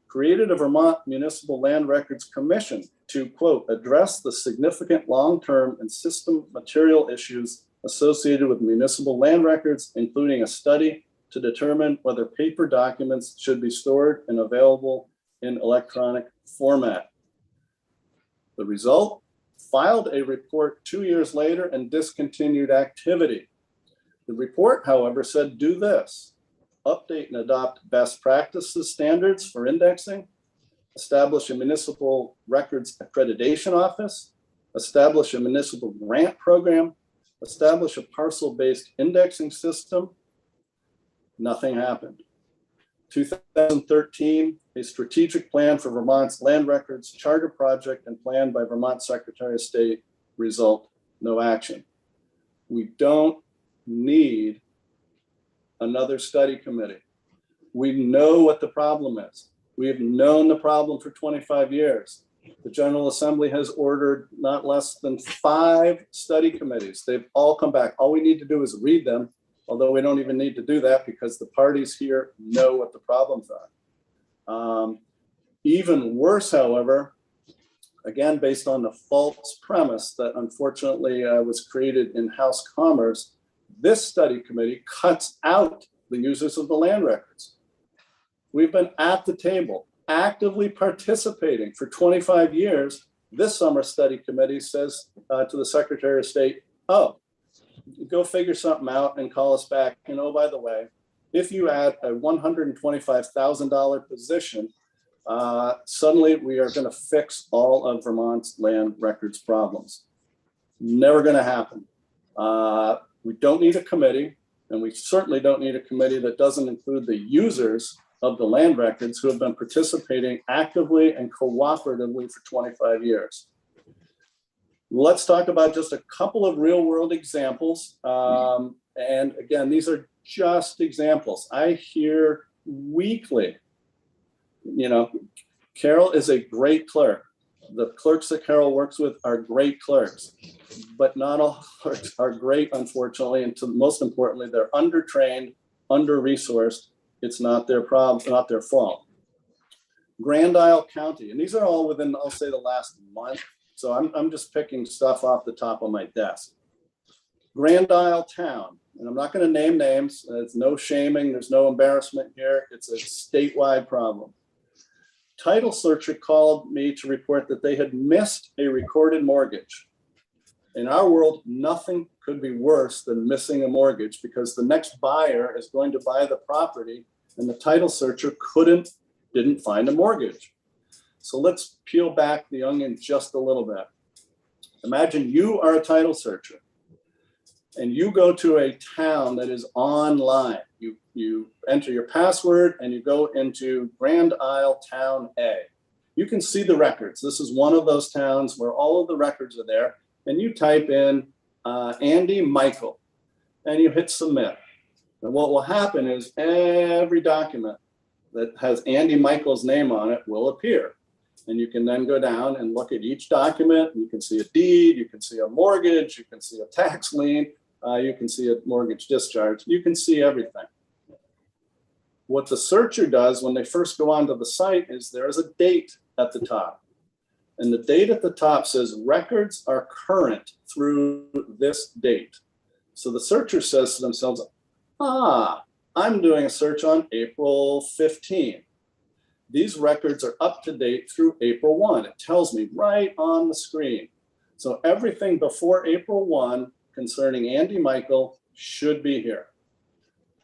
Created a Vermont Municipal Land Records Commission to, quote, address the significant long-term and system material issues associated with municipal land records, including a study to determine whether paper documents should be stored and available in electronic format. The result, filed a report 2 years later and discontinued activity. The report, however, said do this: update and adopt best practices standards for indexing, establish a municipal records accreditation office, establish a municipal grant program, establish a parcel-based indexing system. Nothing happened. 2013, a strategic plan for Vermont's land records charter project and planned by Vermont Secretary of State. Result, no action. We don't need another study committee. We know what the problem is. We have known the problem for 25 years. The General Assembly has ordered not less than 5 study committees. They've all come back. All we need to do is read them, although we don't even need to do that because the parties here know what the problems are. Even worse, however, again, based on the false premise that unfortunately was created in House Commerce, this study committee cuts out the users of the land records. We've been at the table, actively participating for 25 years. This summer study committee says to the Secretary of State, oh, go figure something out and call us back. And oh, by the way, if you add a $125,000 position, suddenly we are going to fix all of Vermont's land records problems. Never going to happen. We don't need a committee, and we certainly don't need a committee that doesn't include the users of the land records who have been participating actively and cooperatively for 25 years. Let's talk about just a couple of real world examples. And again, these are just examples. I hear weekly, Carol is a great clerk. The clerks that Carol works with are great clerks, but not all clerks are great, unfortunately. And most importantly, they're undertrained, under-resourced. It's not their problem, not their fault. Grand Isle County, and these are all within, I'll say, the last month. So I'm just picking stuff off the top of my desk. Grand Isle Town, and I'm not going to name names. There's no shaming. There's no embarrassment here. It's a statewide problem. Title searcher called me to report that they had missed a recorded mortgage. In our world, nothing could be worse than missing a mortgage, because the next buyer is going to buy the property and the title searcher didn't find a mortgage. So let's peel back the onion just a little bit. Imagine you are a title searcher and you go to a town that is online. You enter your password and you go into Grand Isle Town A. You can see the records. This is one of those towns where all of the records are there, and you type in Andy Michael and you hit submit. And what will happen is every document that has Andy Michael's name on it will appear. And you can then go down and look at each document. You can see a deed, you can see a mortgage, you can see a tax lien, you can see a mortgage discharge, you can see everything. What the searcher does when they first go onto the site is there is a date at the top. And the date at the top says records are current through this date. So the searcher says to themselves, I'm doing a search on April 15. These records are up to date through April 1. It tells me right on the screen. So everything before April 1 concerning Andy Michael should be here.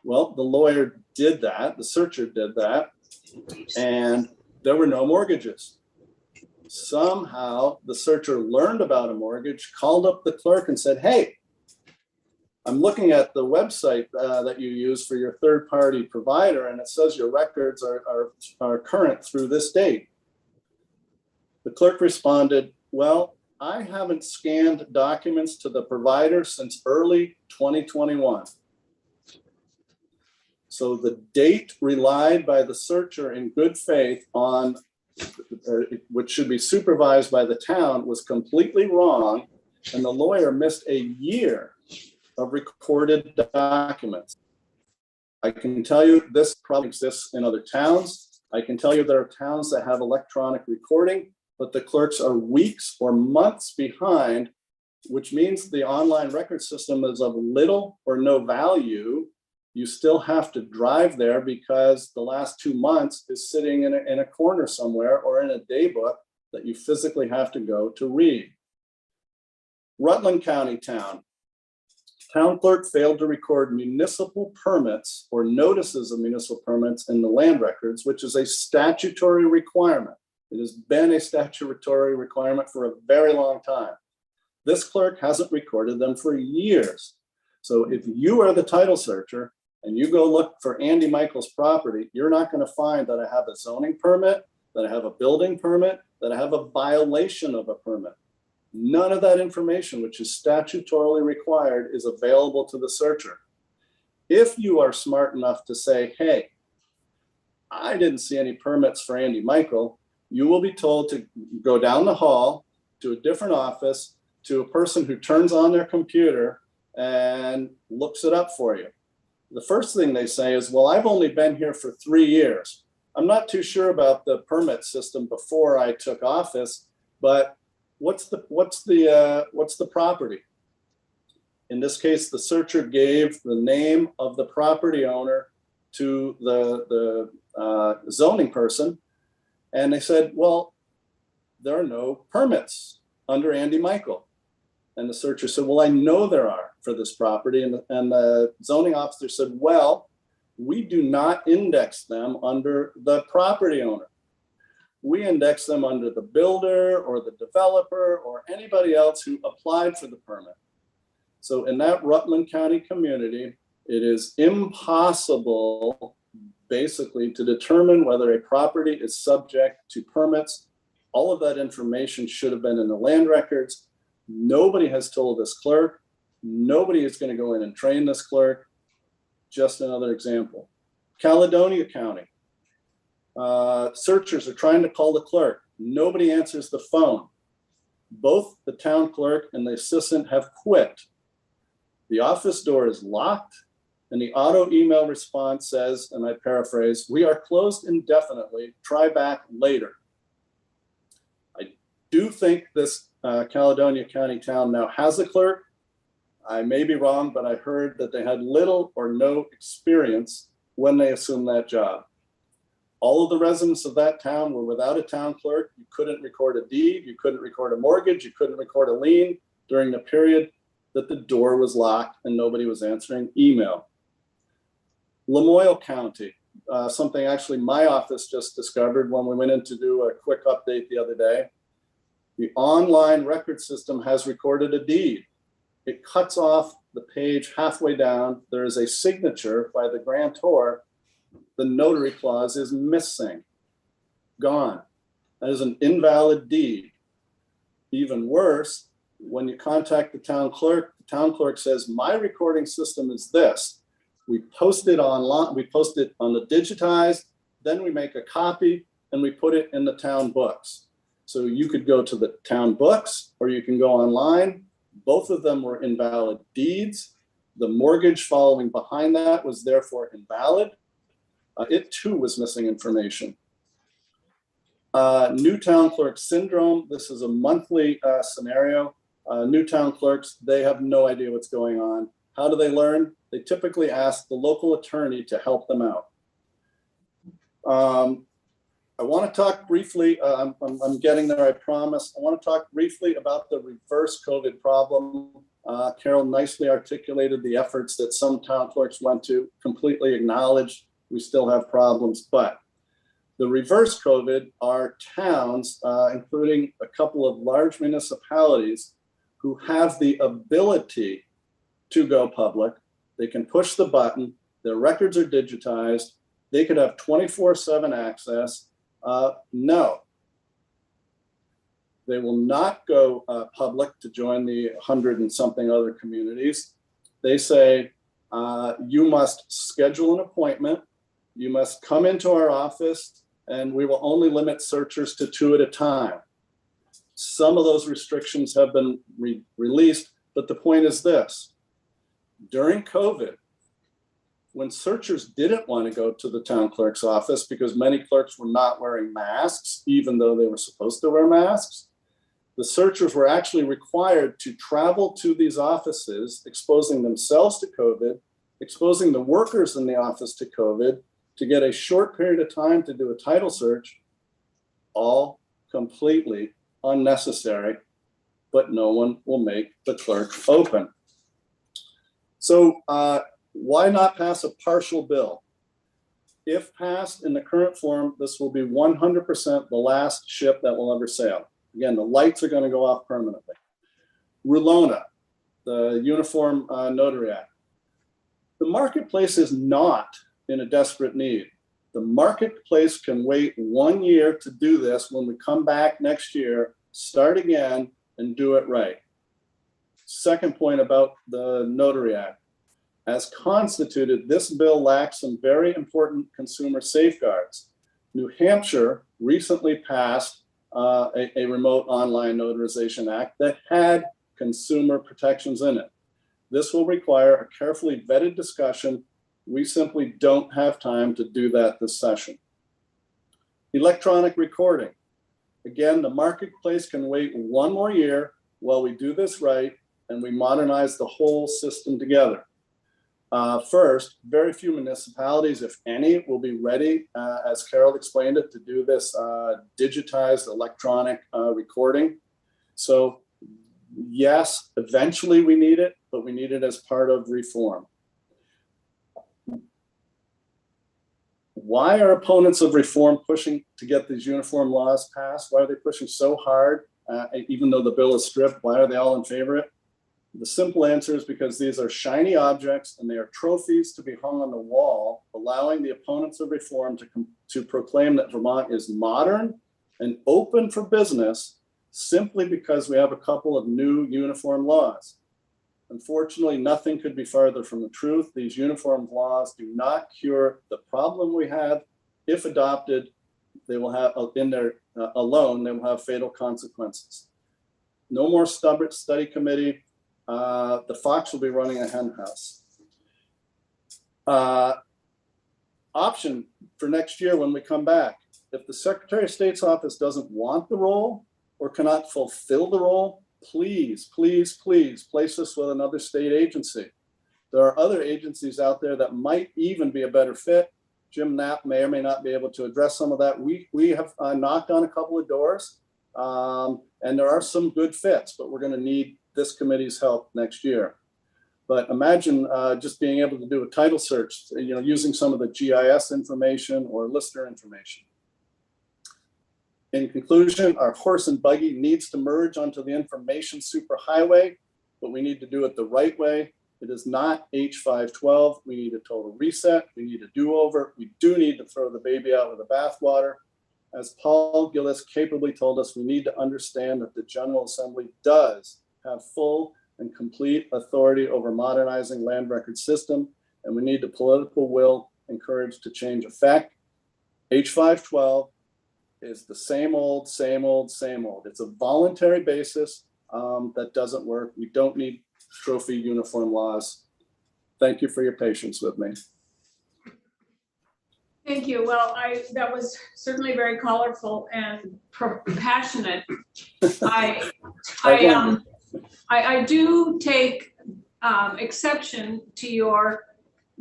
Well, the lawyer did that, the searcher did that, and there were no mortgages. Somehow the searcher learned about a mortgage, called up the clerk and said, hey, I'm looking at the website that you use for your third-party provider, and it says your records are current through this date. The clerk responded, well, I haven't scanned documents to the provider since early 2021. So the date relied by the searcher in good faith on, which should be supervised by the town, was completely wrong, and the lawyer missed a year of recorded documents. I can tell you this probably exists in other towns. I can tell you there are towns that have electronic recording, but the clerks are weeks or months behind, which means the online record system is of little or no value. You still have to drive there because the last 2 months is sitting in a corner somewhere or in a day book that you physically have to go to read. Rutland County town. Town clerk failed to record municipal permits or notices of municipal permits in the land records, which is a statutory requirement. It has been a statutory requirement for a very long time. This clerk hasn't recorded them for years. So if you are the title searcher and you go look for Andy Michael's property, you're not going to find that I have a zoning permit, that I have a building permit, that I have a violation of a permit. None of that information, which is statutorily required, is available to the searcher. If you are smart enough to say, hey, I didn't see any permits for Andy Michael, you will be told to go down the hall to a different office, to a person who turns on their computer and looks it up for you. The first thing they say is, well, I've only been here for 3 years. I'm not too sure about the permit system before I took office, but what's the property? In this case, the searcher gave the name of the property owner to the zoning person, and they said, well, there are no permits under Andy Michael. And the searcher said, well, I know there are for this property. And the zoning officer said, well, we do not index them under the property owner. We index them under the builder or the developer or anybody else who applied for the permit. So in that Rutland County community, it is impossible basically to determine whether a property is subject to permits. All of that information should have been in the land records. Nobody has told this clerk. Nobody is going to go in and train this clerk. Just another example. Caledonia County. Searchers are trying to call the clerk. Nobody answers the phone. Both the town clerk and the assistant have quit. The office door is locked, and the auto email response says, and I paraphrase, we are closed indefinitely. Try back later. I do think this Caledonia County town now has a clerk. I may be wrong, but I heard that they had little or no experience when they assumed that job. All of the residents of that town were without a town clerk. You couldn't record a deed, you couldn't record a mortgage, you couldn't record a lien during the period that the door was locked and nobody was answering email. Lamoille County, something actually my office just discovered when we went in to do a quick update the other day. The online record system has recorded a deed. It cuts off the page halfway down. There is a signature by the grantor. The notary clause is missing, gone. That is an invalid deed. Even worse, when you contact the town clerk says, my recording system is this. We post it online, we post it on the digitized, then we make a copy and we put it in the town books. So you could go to the town books or you can go online. Both of them were invalid deeds. The mortgage following behind that was therefore invalid. It too was missing information. New town clerk syndrome. This is a monthly scenario. New town clerks, they have no idea what's going on. How do they learn? They typically ask the local attorney to help them out. I want to talk briefly, I'm getting there, I promise. I want to talk briefly about the reverse COVID problem. Carol nicely articulated the efforts that some town clerks went to, completely acknowledged we still have problems, but the reverse COVID are towns, including a couple of large municipalities who have the ability to go public. They can push the button, their records are digitized, they could have 24/7 access. No, they will not go public to join the 100 and something other communities. They say, you must schedule an appointment, you must come into our office, and we will only limit searchers to 2 at a time. Some of those restrictions have been released, but the point is this. During COVID, when searchers didn't want to go to the town clerk's office because many clerks were not wearing masks, even though they were supposed to wear masks, the searchers were actually required to travel to these offices, exposing themselves to COVID, exposing the workers in the office to COVID, to get a short period of time to do a title search, all completely unnecessary, but no one will make the clerk open. So why not pass a partial bill? If passed in the current form, this will be 100% the last ship that will ever sail. Again, the lights are going to go off permanently. RULONA, the Uniform Notary Act. The marketplace is not in a desperate need. The marketplace can wait 1 year to do this. When we come back next year, start again and do it right. Second point about the Notary Act. As constituted, this bill lacks some very important consumer safeguards. New Hampshire recently passed a remote online notarization act that had consumer protections in it. This will require a carefully vetted discussion. We simply don't have time to do that this session. Electronic recording. Again, the marketplace can wait 1 more year while we do this right and we modernize the whole system together. First, very few municipalities, if any, will be ready, as Carol explained it, to do this digitized electronic recording. So yes, eventually we need it, but we need it as part of reform. Why are opponents of reform pushing to get these uniform laws passed? Why are they pushing so hard, even though the bill is stripped? Why are they all in favor of it? The simple answer is because these are shiny objects and they are trophies to be hung on the wall, allowing the opponents of reform to proclaim that Vermont is modern and open for business simply because we have a couple of new uniform laws. Unfortunately, nothing could be farther from the truth. These uniform laws do not cure the problem we have. If adopted, they will have, in their alone, they will have fatal consequences. No more study committee. The fox will be running a hen house. Option for next year when we come back. If the Secretary of State's office doesn't want the role or cannot fulfill the role, please, please, please place us with another state agency. There are other agencies out there that might even be a better fit. Jim Knapp may or may not be able to address some of that. We have knocked on a couple of doors, and there are some good fits, but we're going to need this committee's help next year. But imagine just being able to do a title search, using some of the GIS information or listener information. In conclusion, our horse and buggy needs to merge onto the information superhighway, but we need to do it the right way. It is not H512. We need a total reset. We need a do-over. We do need to throw the baby out with the bathwater. As Paul Gillis capably told us, we need to understand that the General Assembly does have full and complete authority over modernizing land record system, and we need the political will and courage to change effect. H512 is the same old, same old, same old. It's a voluntary basis that doesn't work. We don't need trophy uniform laws. Thank you for your patience with me. Thank you. Well, that was certainly very colorful and passionate. I do take exception to your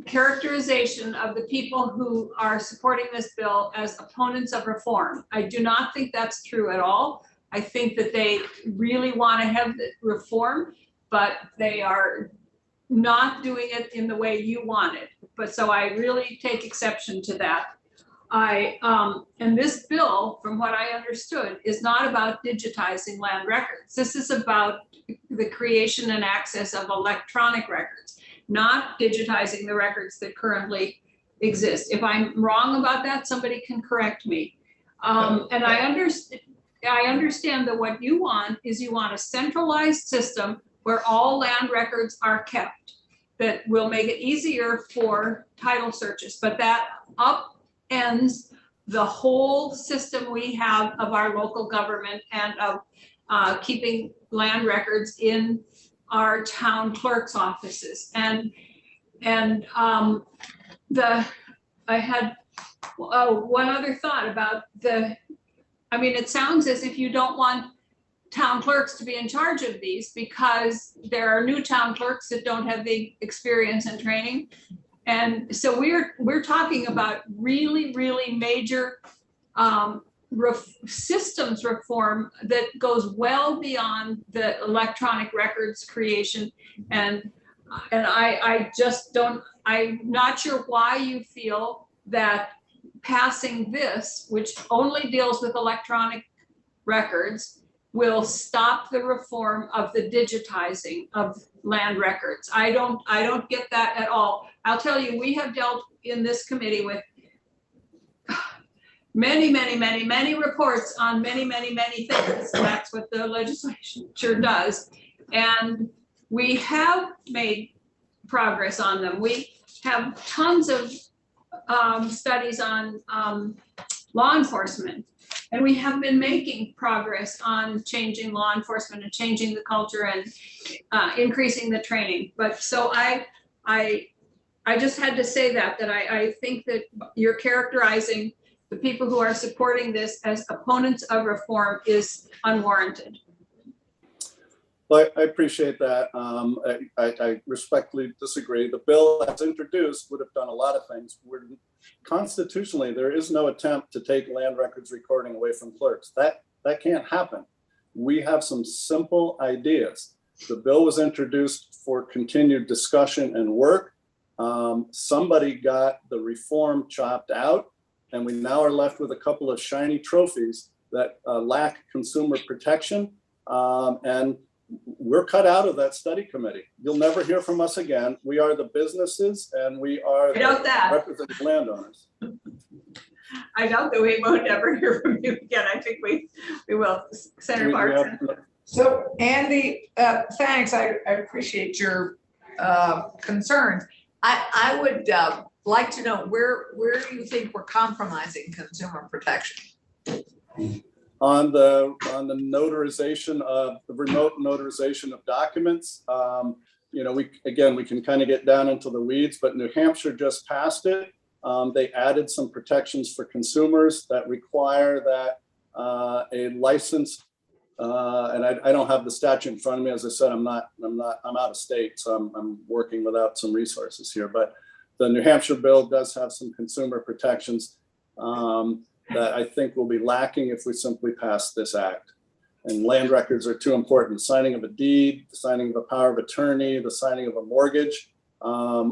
characterization of the people who are supporting this bill as opponents of reform. I do not think that's true at all. I think that they really want to have the reform, but they are not doing it in the way you want it. But so I really take exception to that. And this bill, from what I understood, is not about digitizing land records. This is about the creation and access of electronic records, not digitizing the records that currently exist. If I'm wrong about that, somebody can correct me. And I understand that what you want is you want a centralized system where all land records are kept that will make it easier for title searches, but that upends the whole system we have of our local government and of keeping land records in our town clerk's offices. I had one other thought about it sounds as if you don't want town clerks to be in charge of these because there are new town clerks that don't have the experience and training. And so we're talking about really, really major systems reform that goes well beyond the electronic records creation. And I just don't, I'm not sure why you feel that passing this, which only deals with electronic records, will stop the reform of the digitizing of land records. I don't get that at all. I'll tell you, we have dealt in this committee with many, many, many, many reports on many, many, many things. That's what the legislature does. And we have made progress on them. We have tons of studies on law enforcement. And we have been making progress on changing law enforcement and changing the culture and increasing the training. But so I just had to say that I think that you're characterizing the people who are supporting this as opponents of reform is unwarranted. Well, I appreciate that. I respectfully disagree. The bill as introduced would have done a lot of things. Constitutionally, there is no attempt to take land records recording away from clerks. That can't happen. We have some simple ideas. The bill was introduced for continued discussion and work. Somebody got the reform chopped out, and we now are left with a couple of shiny trophies that lack consumer protection. And we're cut out of that study committee. You'll never hear from us again. We are the businesses and we are the representative landowners. I doubt that we won't ever hear from you again. I think we will. Senator Parks. So Andy, thanks. I appreciate your concerns. I would like to know where do you think we're compromising consumer protection? On the notarization of the remote notarization of documents, we can kind of get down into the weeds, but New Hampshire just passed it. They added some protections for consumers that require that a licensed, and I don't have the statute in front of me. As I said, I'm out of state, so I'm working without some resources here. But the New Hampshire bill does have some consumer protections that I think will be lacking if we simply pass this act. and land records are too important. The signing of a deed, the signing of a power of attorney, the signing of a mortgage,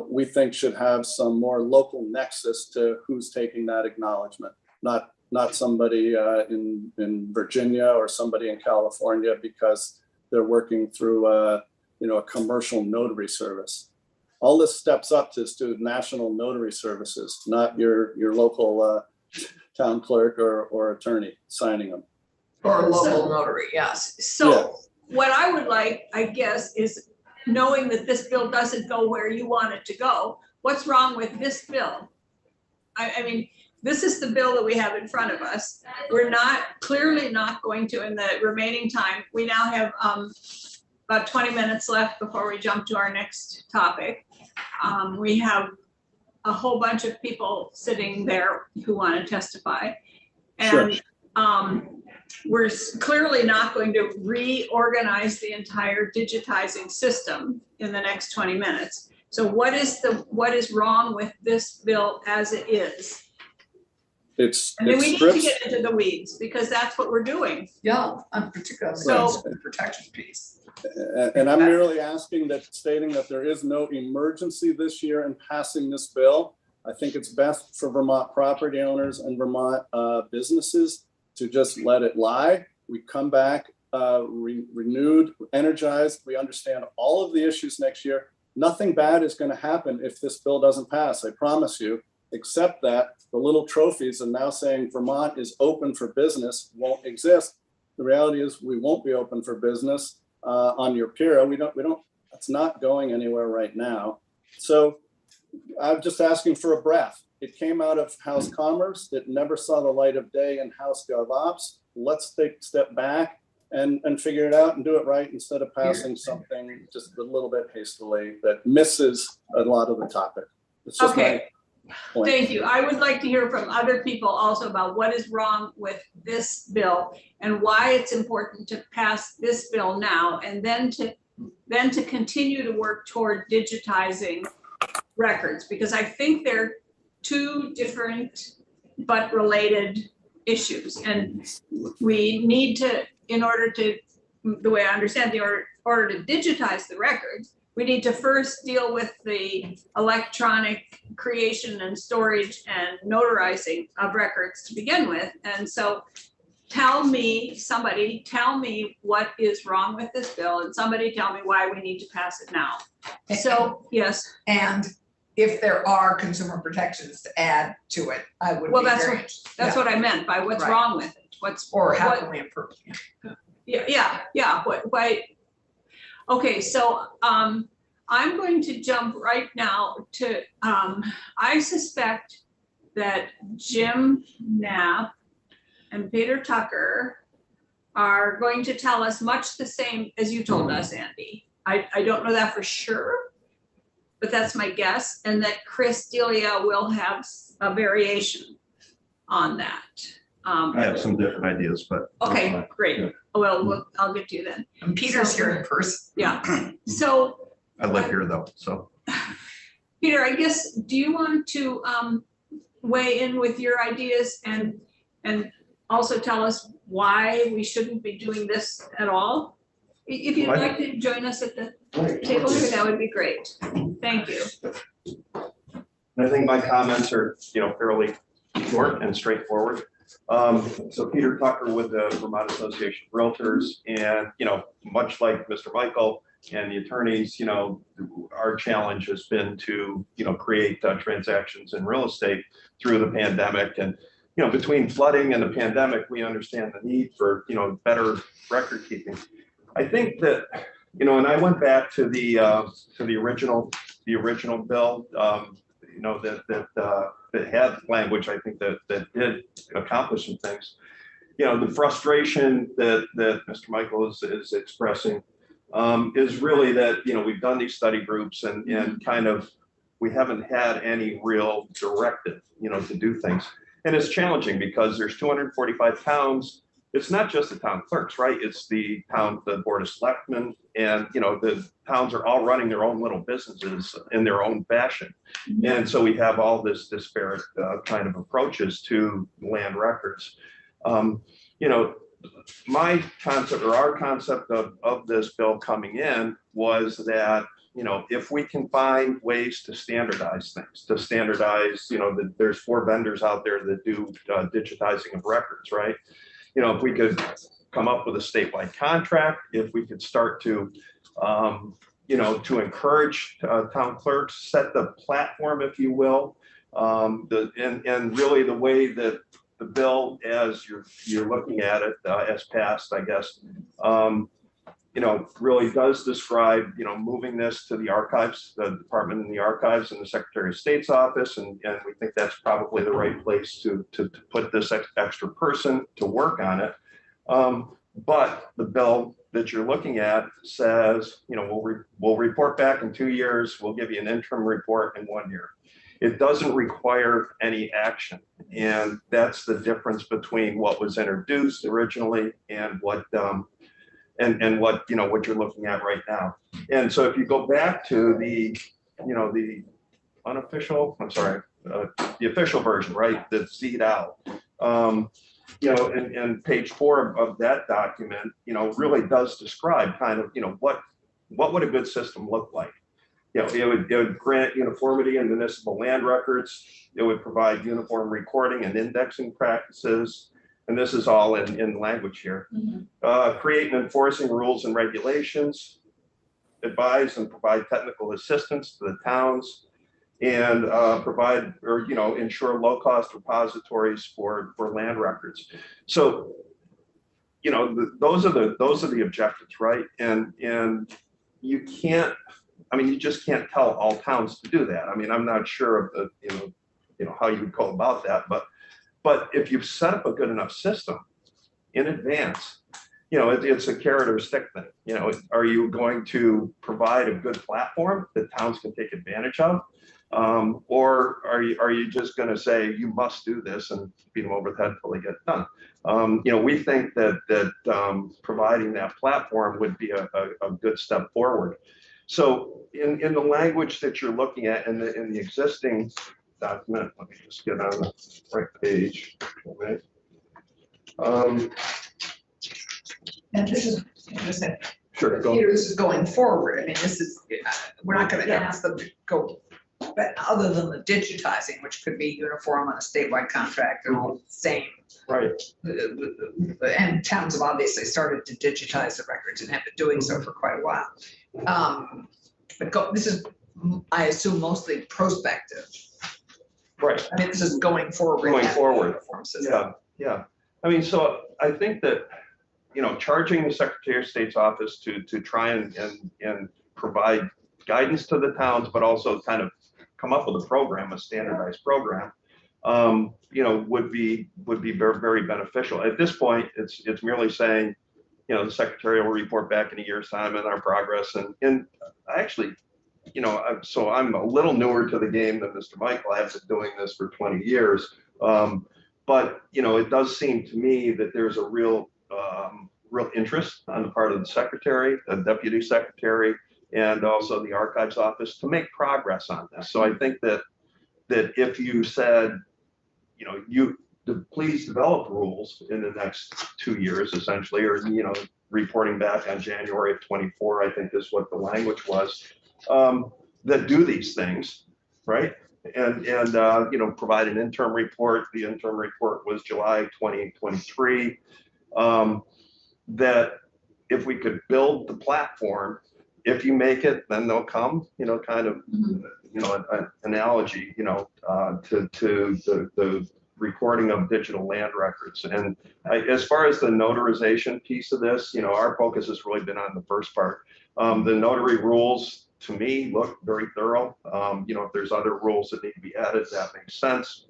we think should have some more local nexus to who's taking that acknowledgement, not somebody in Virginia or somebody in California because they're working through a commercial notary service. All this steps up to national notary services, not your local town clerk or attorney signing them. Or a local notary, yes. So what I would like, I guess, is knowing that this bill doesn't go where you want it to go. What's wrong with this bill? I mean, this is the bill that we have in front of us. We're clearly not going to, in the remaining time, we now have about 20 minutes left before we jump to our next topic. We have a whole bunch of people sitting there who want to testify. And Sure. We're clearly not going to reorganize the entire digitizing system in the next 20 minutes. So what is wrong with this bill as it is? And then we need to get into the weeds because that's what we're doing. Yeah, I'm particularly So- the protection piece. And I'm merely stating that there is no emergency this year in passing this bill. I think it's best for Vermont property owners and Vermont businesses to just let it lie. We come back renewed, energized. We understand all of the issues next year. Nothing bad is going to happen if this bill doesn't pass, I promise you, except that the little trophies and now saying Vermont is open for business won't exist. The reality is we won't be open for business on your PIRA. We don't, it's not going anywhere right now. So I'm just asking for a breath. It came out of House Commerce. It never saw the light of day in House Gov Ops. Let's take a step back and figure it out and do it right instead of passing something just a little bit hastily that misses a lot of the topic. It's just Okay. my point. Thank you. I would like to hear from other people also about what is wrong with this bill and why it's important to pass this bill now and then to continue to work toward digitizing records, because I think they're two different but related issues. And we need to, in order to, the way I understand, in order to digitize the records, we need to first deal with the electronic creation and storage and notarizing of records to begin with. And so somebody tell me what is wrong with this bill and somebody tell me why we need to pass it now. So, yes. And if there are consumer protections to add to it, I would Well, be that's very what- interested. That's what I meant by what's Right. wrong with it. Or how can we improve? Yeah, why? Okay, so I'm going to jump right now to, I suspect that Jim Knapp and Peter Tucker are going to tell us much the same as you told us, Andy. I don't know that for sure, but that's my guess, and that Chris Delia will have a variation on that. I have some different ideas, but. Okay, great. Well, I'll get to you then. And Peter's here in person. Yeah, so I live here though, so. Peter, I guess, do you want to weigh in with your ideas and also tell us why we shouldn't be doing this at all? If you'd like to join us at the table here, that would be great. Thank you. I think my comments are, fairly short and straightforward. So Peter Tucker with the Vermont Association of Realtors, and, much like Mr. Michael and the attorneys, our challenge has been to, create transactions in real estate through the pandemic. And, between flooding and the pandemic, we understand the need for, better record keeping. I think that, and I went back to the original bill, that had language, I think that did accomplish some things. The frustration that Mr. Michael is expressing is really that, we've done these study groups and kind of, we haven't had any real directive, to do things. And it's challenging because there's 245 towns. It's not just the town clerks, right? It's the board of selectmen, and the towns are all running their own little businesses in their own fashion. And so we have all this disparate kind of approaches to land records. my concept or our concept of this bill coming in was that, you know, if we can find ways to standardize things, that there's 4 vendors out there that do digitizing of records, right? You know, if we could come up with a statewide contract, if we could start to, you know, to encourage town clerks, set the platform, if you will, and really the way that the bill, as you're looking at it, as passed, I guess, you know, really does describe, you know, moving this to the archives, the department in the archives and the Secretary of State's office. And we think that's probably the right place to put this extra person to work on it. But the bill that you're looking at says, you know, we'll report back in 2 years. We'll give you an interim report in 1 year. It doesn't require any action. And that's the difference between what was introduced originally and what, and what, you know, what you're looking at right now. And so if you go back to the, you know, the unofficial, I'm sorry, the official version, right, that's Z'd out, you know, and page 4 of that document, you know, really does describe kind of, you know, what would a good system look like? You know, it would grant uniformity in municipal land records. It would provide uniform recording and indexing practices. And this is all in language here. Create and enforcing rules and regulations, advise and provide technical assistance to the towns, and provide, or, you know, ensure low-cost repositories for land records. So, you know, those are the objectives, right? And you can't, I mean, you just can't tell all towns to do that. I mean, I'm not sure of the, you know how you would go about that, but if you've set up a good enough system in advance, you know, it's a carrot or stick thing. You know, are you going to provide a good platform that towns can take advantage of? Or are you just going to say you must do this and beat them over the head until they get it done? You know, we think that providing that platform would be a good step forward. So in the language that you're looking at in the existing document, let me just get on the right page. Okay. And this is, just say, Sure. Peter, this is going forward. I mean, this is, we're not going to ask them to go, but other than the digitizing, which could be uniform on a statewide contract and all the same. Right. And towns have obviously started to digitize the records and have been doing so for quite a while. But this is, I assume, mostly prospective. Right. I mean, this is going forward. Going forward. Uniform system. Yeah. I mean, so I think that, you know, charging the Secretary of State's office to try and provide guidance to the towns, but also kind of come up with a program, a standardized program, you know, would be very, very beneficial. At this point, it's merely saying, you know, the Secretary will report back in a year's time on our progress. And I actually, you know, so I'm a little newer to the game than Mr. Michael. I've been doing this for 20 years. But, you know, it does seem to me that there's a real interest on the part of the Secretary, the Deputy Secretary, and also the Archives Office to make progress on this. So I think that if you said, you know, please develop rules in the next 2 years, essentially, or, you know, reporting back on January of 24, I think is what the language was, that do these things, right? And you know, provide an interim report. The interim report was July 2023. That if we could build the platform, if you make it, then they'll come, you know, kind of, you know, an analogy, you know, to the recording of digital land records. And as far as the notarization piece of this, you know, our focus has really been on the first part. The notary rules, to me, look very thorough. You know, if there's other rules that need to be added, that makes sense.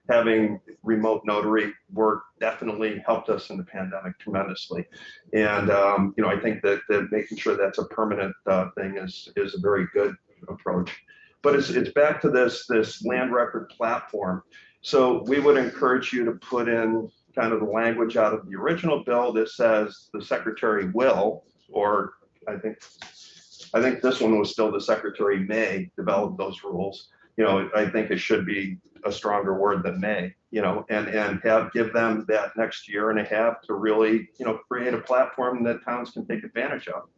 Having remote notary work definitely helped us in the pandemic tremendously. And, you know, I think that making sure that's a permanent thing is a very good approach. But it's back to this land record platform. So we would encourage you to put in kind of the language out of the original bill that says the Secretary will, or I think this one was still the Secretary may develop those rules. You know, I think it should be a stronger word than may, and give them that next year and a half to really, create a platform that towns can take advantage of.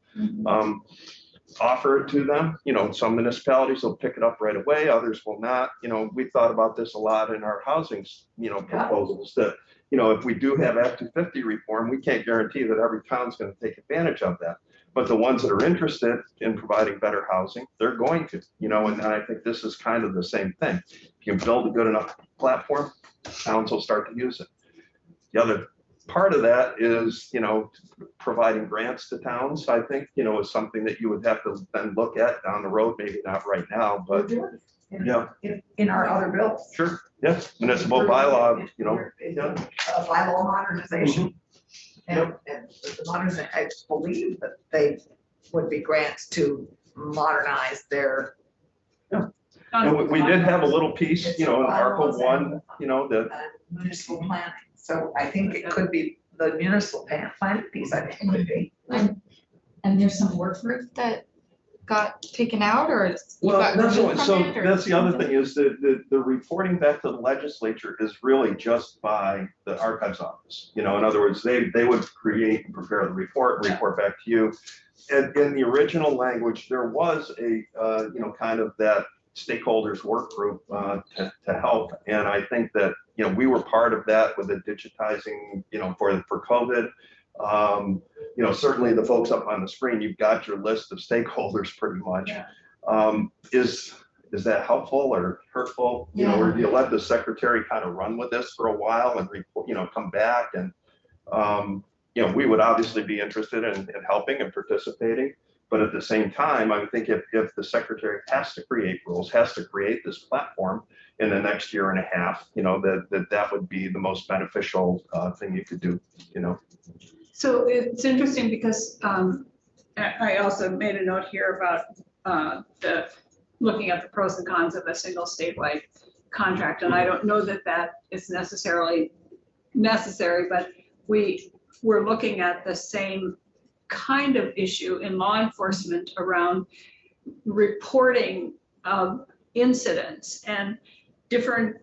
Offer it to them, some municipalities will pick it up right away, others will not. We thought about this a lot in our housing, proposals that, if we do have Act 250 reform, we can't guarantee that every town's going to take advantage of that. But the ones that are interested in providing better housing, they're going to, and I think this is kind of the same thing. If you build a good enough platform, towns will start to use it. The other part of that is, providing grants to towns, I think, is something that you would have to then look at down the road, maybe not right now, but yeah. In our other bills. Sure, yes, municipal bylaw, Bylaw modernization. And the modernization, I believe that they would be grants to modernize their. And we did have a little piece, in Article 1, that. Municipal planning, so I think it could be the municipal planning piece, I think it would be. And there's some work group that got taken out, or it's. Well, that's the other thing is that the reporting back to the legislature is really just by the archives office. In other words, they would create and prepare the report and report back to you. And in the original language, there was a, kind of that stakeholders work group to help. And I think that, we were part of that with the digitizing, for COVID. Certainly the folks up on the screen, you've got your list of stakeholders pretty much. Yeah. Is that helpful or hurtful? Or do you let the secretary kind of run with this for a while and report, come back? And, we would obviously be interested in helping and participating. But at the same time, I would think if the secretary has to create rules, has to create this platform in the next year and a half, that would be the most beneficial thing you could do, So it's interesting because I also made a note here about looking at the pros and cons of a single statewide contract. And I don't know that is necessarily necessary, but we're looking at the same kind of issue in law enforcement around reporting of incidents, and different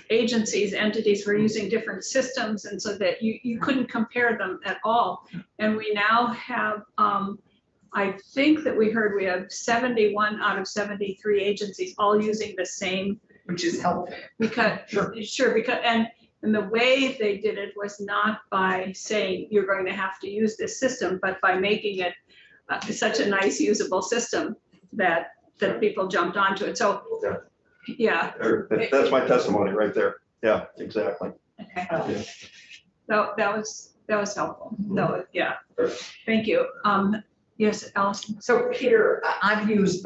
agencies, entities were using different systems, and so that you couldn't compare them at all. And we now have, I think that we heard we have 71 out of 73 agencies all using the same. Which is helpful. Because, and the way they did it was not by saying you're going to have to use this system, but by making it such a nice usable system that people jumped onto it. So, yeah. That's my testimony right there. Yeah, exactly. Okay. Yeah. So that was helpful. No, yeah. Thank you. Yes, Allison. So Peter, I've used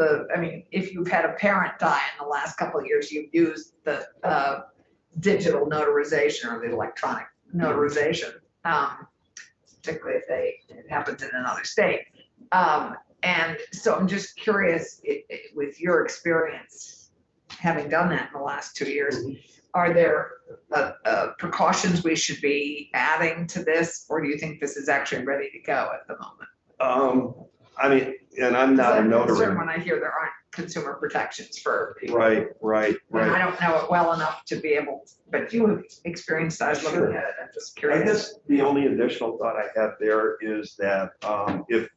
if you've had a parent die in the last couple of years, you've used the digital notarization or the electronic notarization, particularly if it happens in another state. And so I'm just curious, with your experience having done that in the last 2 years, are there precautions we should be adding to this, or do you think this is actually ready to go at the moment? And I'm not a notary. When I hear there aren't consumer protections for people. Right. And I don't know it well enough to be able, but you have experienced, I was looking at it, I'm just curious. I guess the only additional thought I have there is that if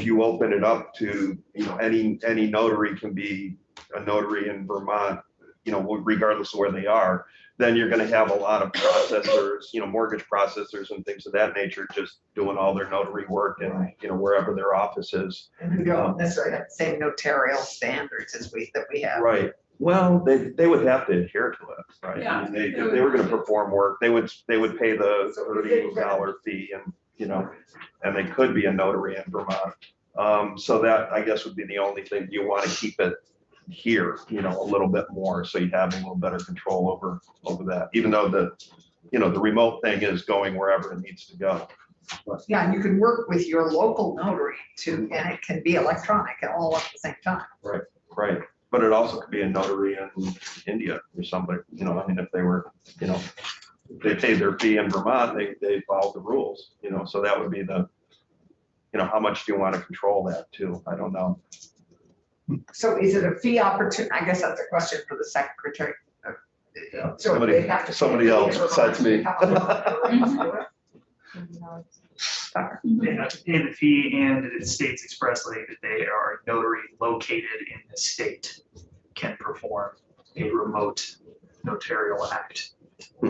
you open it up to, any notary can be a notary in Vermont, regardless of where they are, then you're going to have a lot of processors, mortgage processors and things of that nature, just doing all their notary work and, wherever their office is. And who don't necessarily have the same notarial standards as we have. Right. Well, they would have to adhere to it, right? Yeah. If they were going to perform work, they would pay the $30 fee, and they could be a notary in Vermont. So that, I guess, would be the only thing. You want to keep it here, a little bit more, so you have a little better control over that, even though the remote thing is going wherever it needs to go. But, yeah, and you can work with your local notary too, and it can be electronic all at the same time. Right. But it also could be a notary in India or somebody, if they were, if they paid their fee in Vermont, they followed the rules, so that would be the, how much do you want to control that too? I don't know. So is it a fee opportunity? I guess that's a question for the secretary. Yeah, So somebody- they have to. somebody else besides me. They have to pay the fee, and it states expressly that they are a notary located in the state can perform a remote notarial act.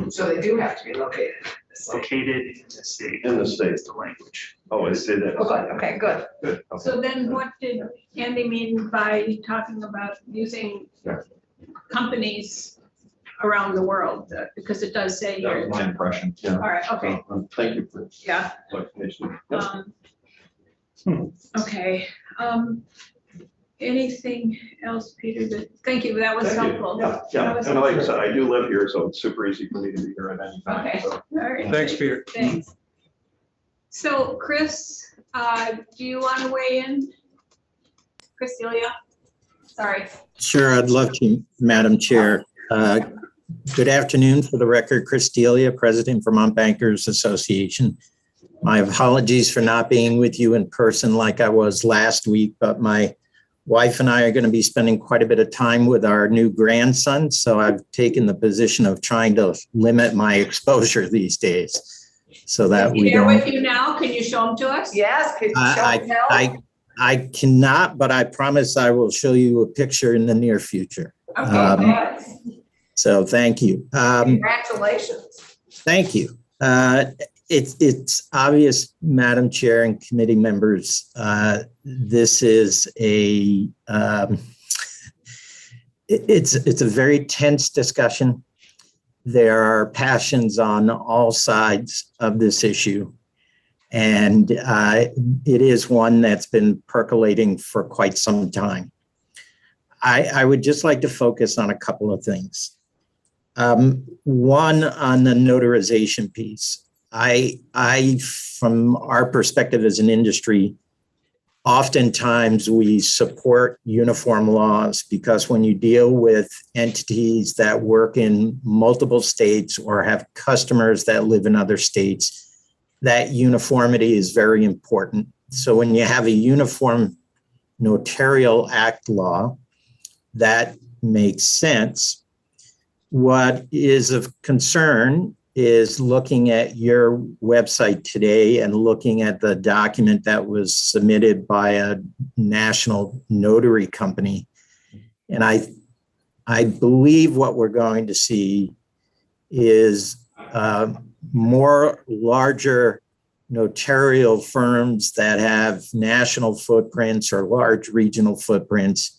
So they do have to be located. in the state. Located in the state. In the state. Is the language. Oh, I see that. Oh, good, okay, good. Good. Okay. So then what did Andy mean by talking about using companies around the world? Because it does say That was here. my impression, yeah. All right, okay, Thank you for yeah. clarification. Okay, anything else, Peter? Thank you, that was Thank you. helpful. Yeah, yeah, That was and like I helpful. said, I do live here, so it's super easy for me to be here at any time, Okay, so. all right. Thanks, Peter. Thanks. So Chris, do you want to weigh in? Chris Delia? Sorry. Sure, I'd love to, Madam Chair. Good afternoon. For the record, Chris Delia, President, Vermont Bankers Association. My apologies for not being with you in person like I was last week, but my wife and I are going to be spending quite a bit of time with our new grandson, so I've taken the position of trying to limit my exposure these days so that we Here don't. with you now, can you show them to us? Yes, could you show help? I cannot, but I promise I will show you a picture in the near future. Okay, good. So thank you. Congratulations. Thank you. It's obvious, Madam Chair and committee members, this is it's a very tense discussion. There are passions on all sides of this issue. And it is one that's been percolating for quite some time. I would just like to focus on a couple of things. One, on the notarization piece. From our perspective as an industry, oftentimes we support uniform laws because when you deal with entities that work in multiple states or have customers that live in other states, that uniformity is very important. So when you have a uniform notarial act law, that makes sense. What is of concern is looking at your website today and looking at the document that was submitted by a national notary company. And I believe what we're going to see is more larger notarial firms that have national footprints or large regional footprints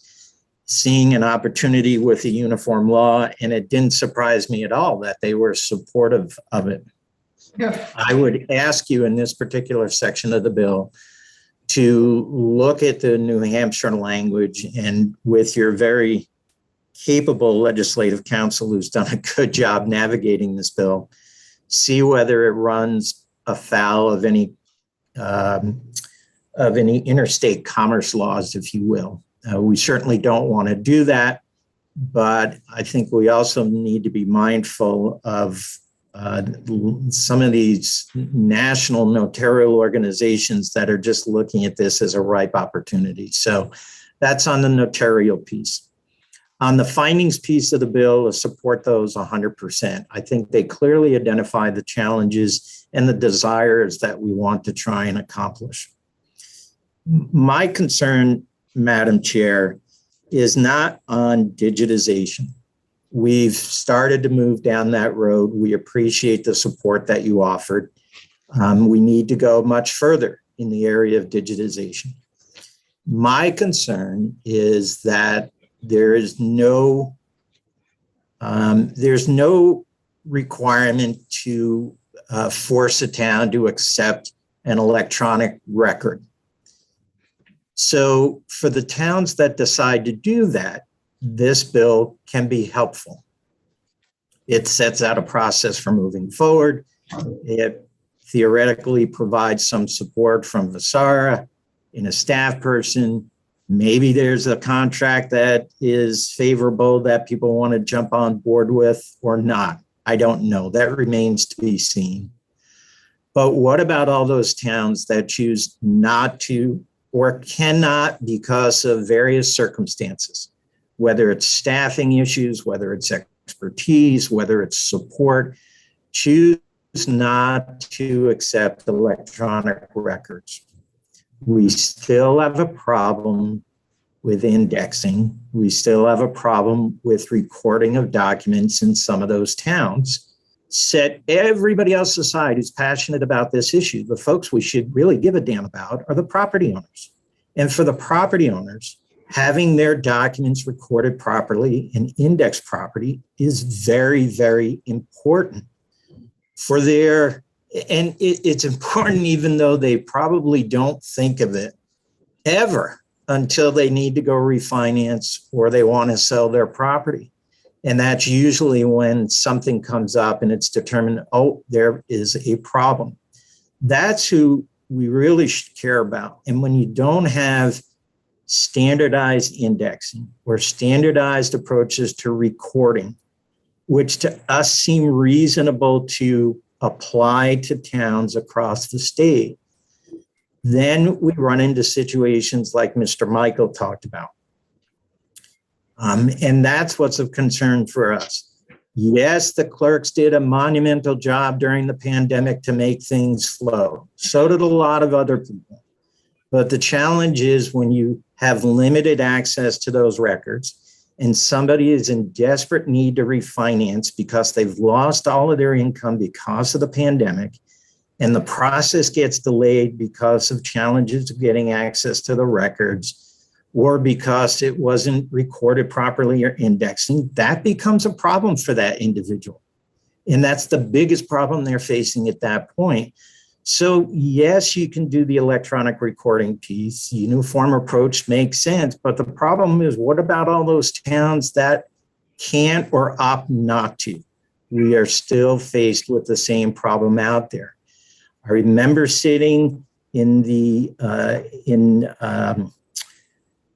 seeing an opportunity with a uniform law, and it didn't surprise me at all that they were supportive of it. Yeah. I would ask you in this particular section of the bill to look at the New Hampshire language, and with your very capable legislative counsel who's done a good job navigating this bill, see whether it runs afoul of any interstate commerce laws, if you will. We certainly don't want to do that, but I think we also need to be mindful of some of these national notarial organizations that are just looking at this as a ripe opportunity. So that's on the notarial piece. On the findings piece of the bill, I support those 100%. I think they clearly identify the challenges and the desires that we want to try and accomplish. My concern, Madam Chair, is not on digitization. We've started to move down that road. We appreciate the support that you offered. We need to go much further in the area of digitization. My concern is that there's no requirement to force a town to accept an electronic record. So for the towns that decide to do that, this bill can be helpful. It sets out a process for moving forward. It theoretically provides some support from Vasara in a staff person. Maybe there's a contract that is favorable that people want to jump on board with or not. I don't know. That remains to be seen. But what about all those towns that choose not to or cannot because of various circumstances, whether it's staffing issues, whether it's expertise, whether it's support, choose not to accept electronic records. We still have a problem with indexing. We still have a problem with recording of documents in some of those towns. Set everybody else aside who's passionate about this issue. The folks we should really give a damn about are the property owners. And for the property owners, having their documents recorded properly and indexed properly is very, very important for their, and it's important even though they probably don't think of it ever until they need to go refinance or they want to sell their property. And that's usually when something comes up and it's determined, oh, there is a problem. That's who we really should care about. And when you don't have standardized indexing or standardized approaches to recording, which to us seem reasonable to apply to towns across the state, then we run into situations like Mr. Michael talked about. And that's what's of concern for us. Yes, the clerks did a monumental job during the pandemic to make things flow. So did a lot of other people. But the challenge is when you have limited access to those records and somebody is in desperate need to refinance because they've lost all of their income because of the pandemic, and the process gets delayed because of challenges of getting access to the records, or because it wasn't recorded properly or indexing, that becomes a problem for that individual. And that's the biggest problem they're facing at that point. So yes, you can do the electronic recording piece. The uniform approach makes sense, but the problem is, what about all those towns that can't or opt not to? We are still faced with the same problem out there. I remember sitting in the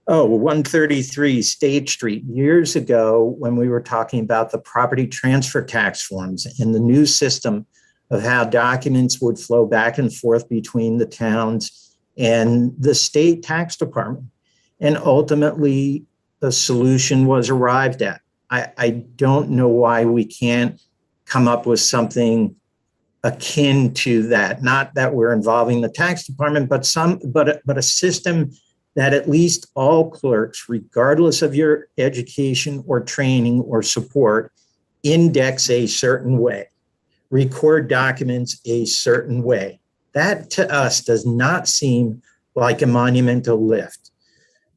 133 State Street years ago when we were talking about the property transfer tax forms and the new system of how documents would flow back and forth between the towns and the state tax department. And ultimately, a solution was arrived at. I don't know why we can't come up with something akin to that. Not that we're involving the tax department, but a system that at least all clerks, regardless of your education or training or support, index a certain way, record documents a certain way. That to us does not seem like a monumental lift.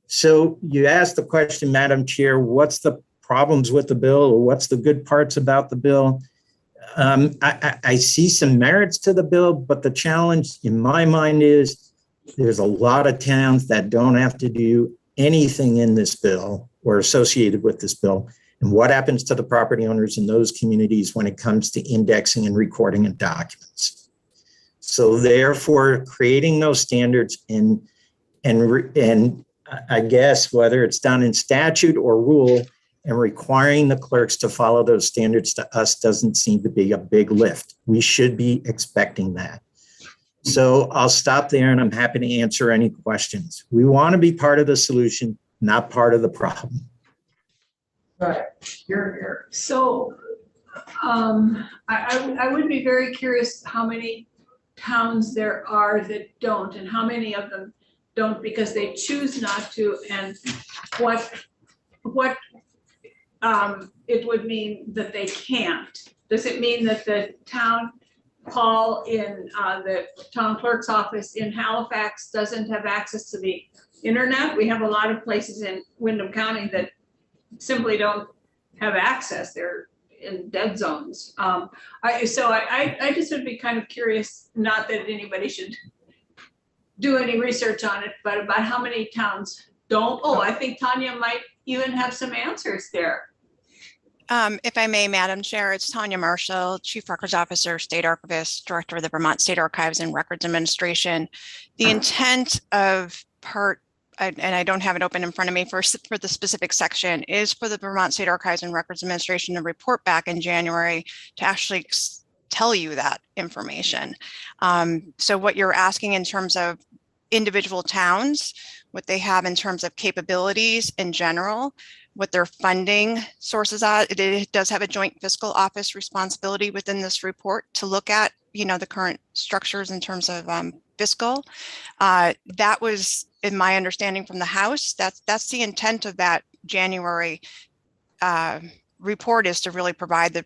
So you asked the question, Madam Chair, what's the problems with the bill or what's the good parts about the bill? I see some merits to the bill, but the challenge in my mind is there's a lot of towns that don't have to do anything in this bill or associated with this bill. And what happens to the property owners in those communities when it comes to indexing and recording of documents? So therefore, creating those standards and I guess whether it's done in statute or rule and requiring the clerks to follow those standards to us doesn't seem to be a big lift. We should be expecting that. So I'll stop there and I'm happy to answer any questions. We want to be part of the solution, not part of the problem. Right, you're. So, I would be very curious how many towns there are that don't, and how many of them don't because they choose not to, and what it would mean that they can't. Does it mean that the town hall in the town clerk's office in Halifax doesn't have access to the internet? We have a lot of places in Windham County that simply don't have access. They're in dead zones. I just would be kind of curious, not that anybody should do any research on it, but about how many towns don't. Oh, I think Tanya might even have some answers there. If I may, Madam Chair, it's Tanya Marshall, Chief Records Officer, State Archivist, Director of the Vermont State Archives and Records Administration. The intent of and I don't have it open in front of me for the specific section, is for the Vermont State Archives and Records Administration to report back in January to actually tell you that information. So what you're asking in terms of individual towns, what they have in terms of capabilities in general, what their funding sources are. It does have a joint fiscal office responsibility within this report to look at, the current structures in terms of fiscal. That was, in my understanding from the House, that's the intent of that January report, is to really provide the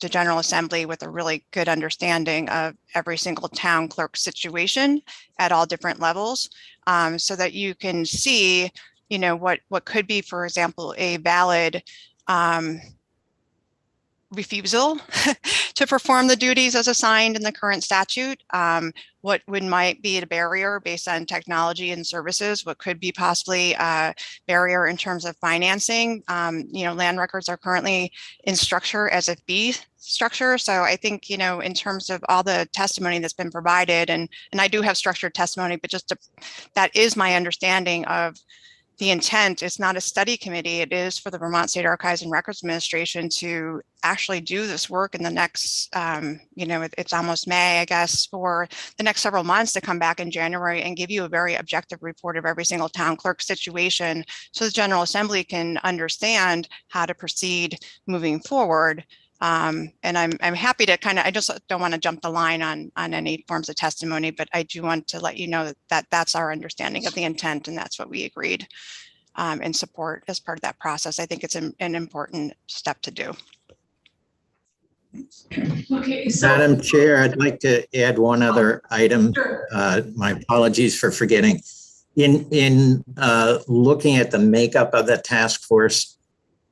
General Assembly with a really good understanding of every single town clerk situation at all different levels, so that you can see, what could be, for example, a valid refusal to perform the duties as assigned in the current statute. What might be a barrier based on technology and services, what could be possibly a barrier in terms of financing. Land records are currently in structure as a fee structure. So I think, in terms of all the testimony that's been provided, and I do have structured testimony, but that is my understanding of the intent. It's not a study committee. It is for the Vermont State Archives and Records Administration to actually do this work in the next, it's almost May, I guess, for the next several months, to come back in January and give you a very objective report of every single town clerk situation, so the General Assembly can understand how to proceed moving forward. And I'm happy to I just don't want to jump the line on any forms of testimony, but I do want to let you know that that's our understanding of the intent, and that's what we agreed and support as part of that process. I think it's an important step to do. Okay, so Madam Chair, I'd like to add one other item. sure. My apologies for forgetting. In looking at the makeup of the task force,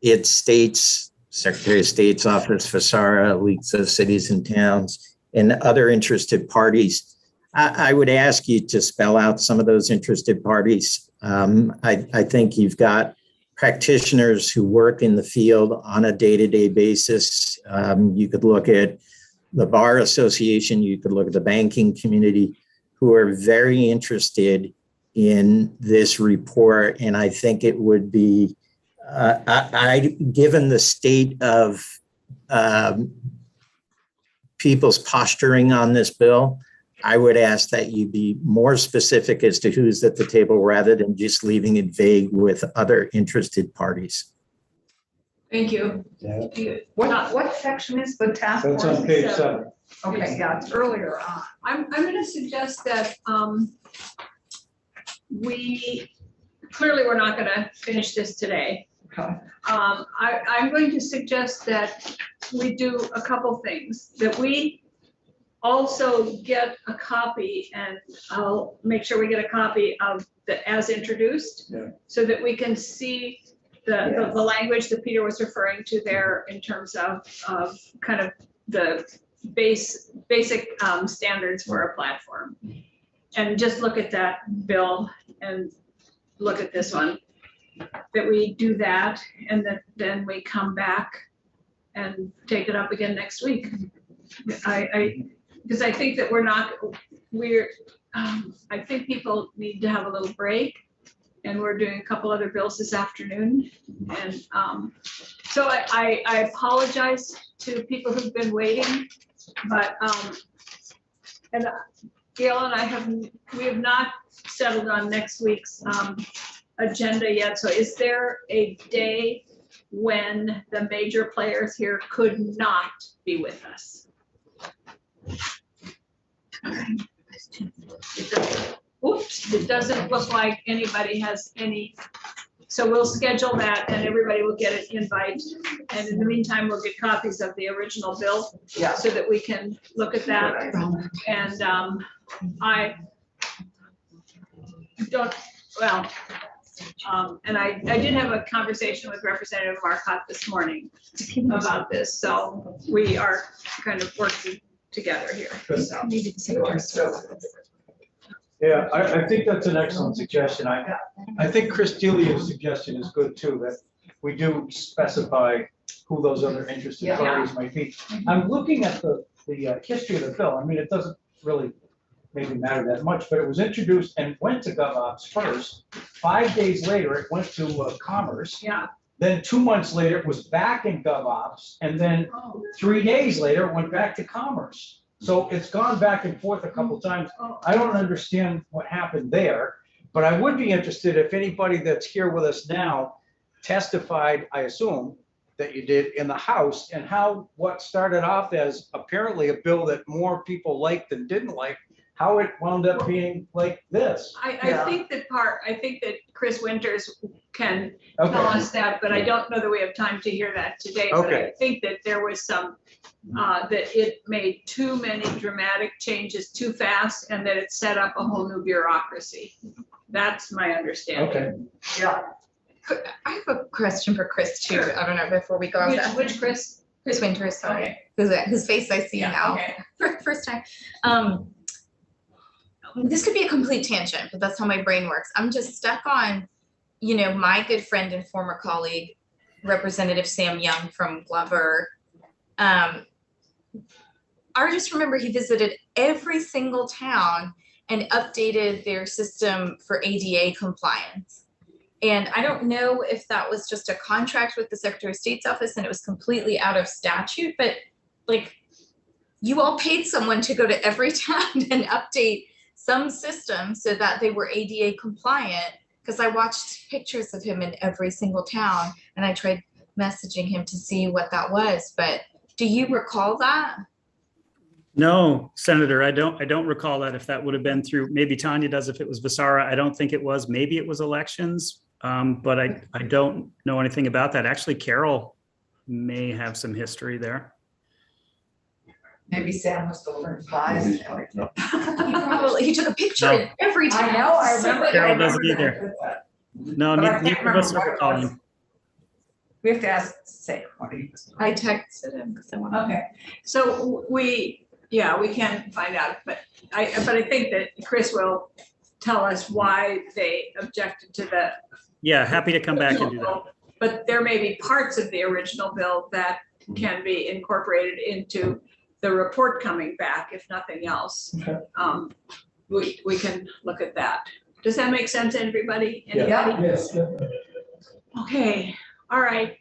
it states Secretary of State's office, FSARA, leagues of cities and towns, and other interested parties. I would ask you to spell out some of those interested parties. I think you've got practitioners who work in the field on a day-to-day basis. You could look at the Bar Association, you could look at the banking community, who are very interested in this report. And I think it would be, given the state of people's posturing on this bill, I would ask that you be more specific as to who's at the table rather than just leaving it vague with other interested parties. Thank you. What section is the task force? That's on page 7. Okay, yeah, it's earlier on. I'm going to suggest that we're not going to finish this today. Okay. I'm going to suggest that we do a couple things, that we also get a copy, and I'll make sure we get a copy of the as introduced, so that we can see the language that Peter was referring to there in terms of kind of the basic standards for a platform. And just look at that bill and look at this one, that we do that, and then we come back and take it up again next week. Because I think that I think people need to have a little break, and we're doing a couple other bills this afternoon. And so I apologize to people who've been waiting, but and Gail and we have not settled on next week's agenda yet. So is there a day when the major players here could not be with us? It doesn't look like anybody has any. So we'll schedule that, and everybody will get an invite. And in the meantime, we'll get copies of the original bill, so that we can look at that. And I did have a conversation with Representative Marcotte this morning about this. So we are kind of working together here. So. Yeah, I think that's an excellent suggestion. I think Chris Delia's suggestion is good too, that we do specify who those other interested parties might be. I'm looking at the history of the bill. I mean, it doesn't really maybe matter that much, but it was introduced and went to GovOps first. 5 days later, it went to Commerce. Yeah. Then 2 months later, it was back in GovOps, and then 3 days later, it went back to Commerce. So it's gone back and forth a couple times. I don't understand what happened there, but I would be interested if anybody that's here with us now testified, I assume, that you did in the House, and how what started off as apparently a bill that more people liked than didn't like, how it wound up being like this. I think that Chris Winters can Okay. tell us that, but I don't know that we have time to hear that today. But I Okay. think that there was some, that it made too many dramatic changes too fast and that it set up a whole new bureaucracy. That's my understanding. Okay. Yeah. I have a question for Chris too. I don't know, before we go off that. Which Chris? Chris Winters, sorry, Okay. whose face I see Yeah, now okay. for the first time. This could be a complete tangent, but that's how my brain works. I'm just stuck on, my good friend and former colleague, Representative Sam Young from Glover. I just remember he visited every single town and updated their system for ADA compliance. And I don't know if that was just a contract with the Secretary of State's office and it was completely out of statute, but like, you all paid someone to go to every town and update some system so that they were ADA compliant, because I watched pictures of him in every single town and I tried messaging him to see what that was. But do you recall that? No, Senator, I don't recall that. If that would have been through, maybe Tanya does if it was Visara. I don't think it was. Maybe it was elections, but I don't know anything about that. Actually, Carol may have some history there. Maybe Sam was delivering flies. He took a picture in every town. I know, I remember. Carol doesn't either. No, But I neither can't of us remember are what it was. recalling. We have to ask Sam what he was. I texted him because I wanted. Okay, so we can find out, but I think that Chris will tell us why they objected to the. Yeah, happy to come back and do that. bill, But there may be parts of the original bill that can be incorporated into the report coming back, if nothing else. Okay. We can look at that. Does that make sense, everybody? Yeah. Anybody? Yes. Okay, all right.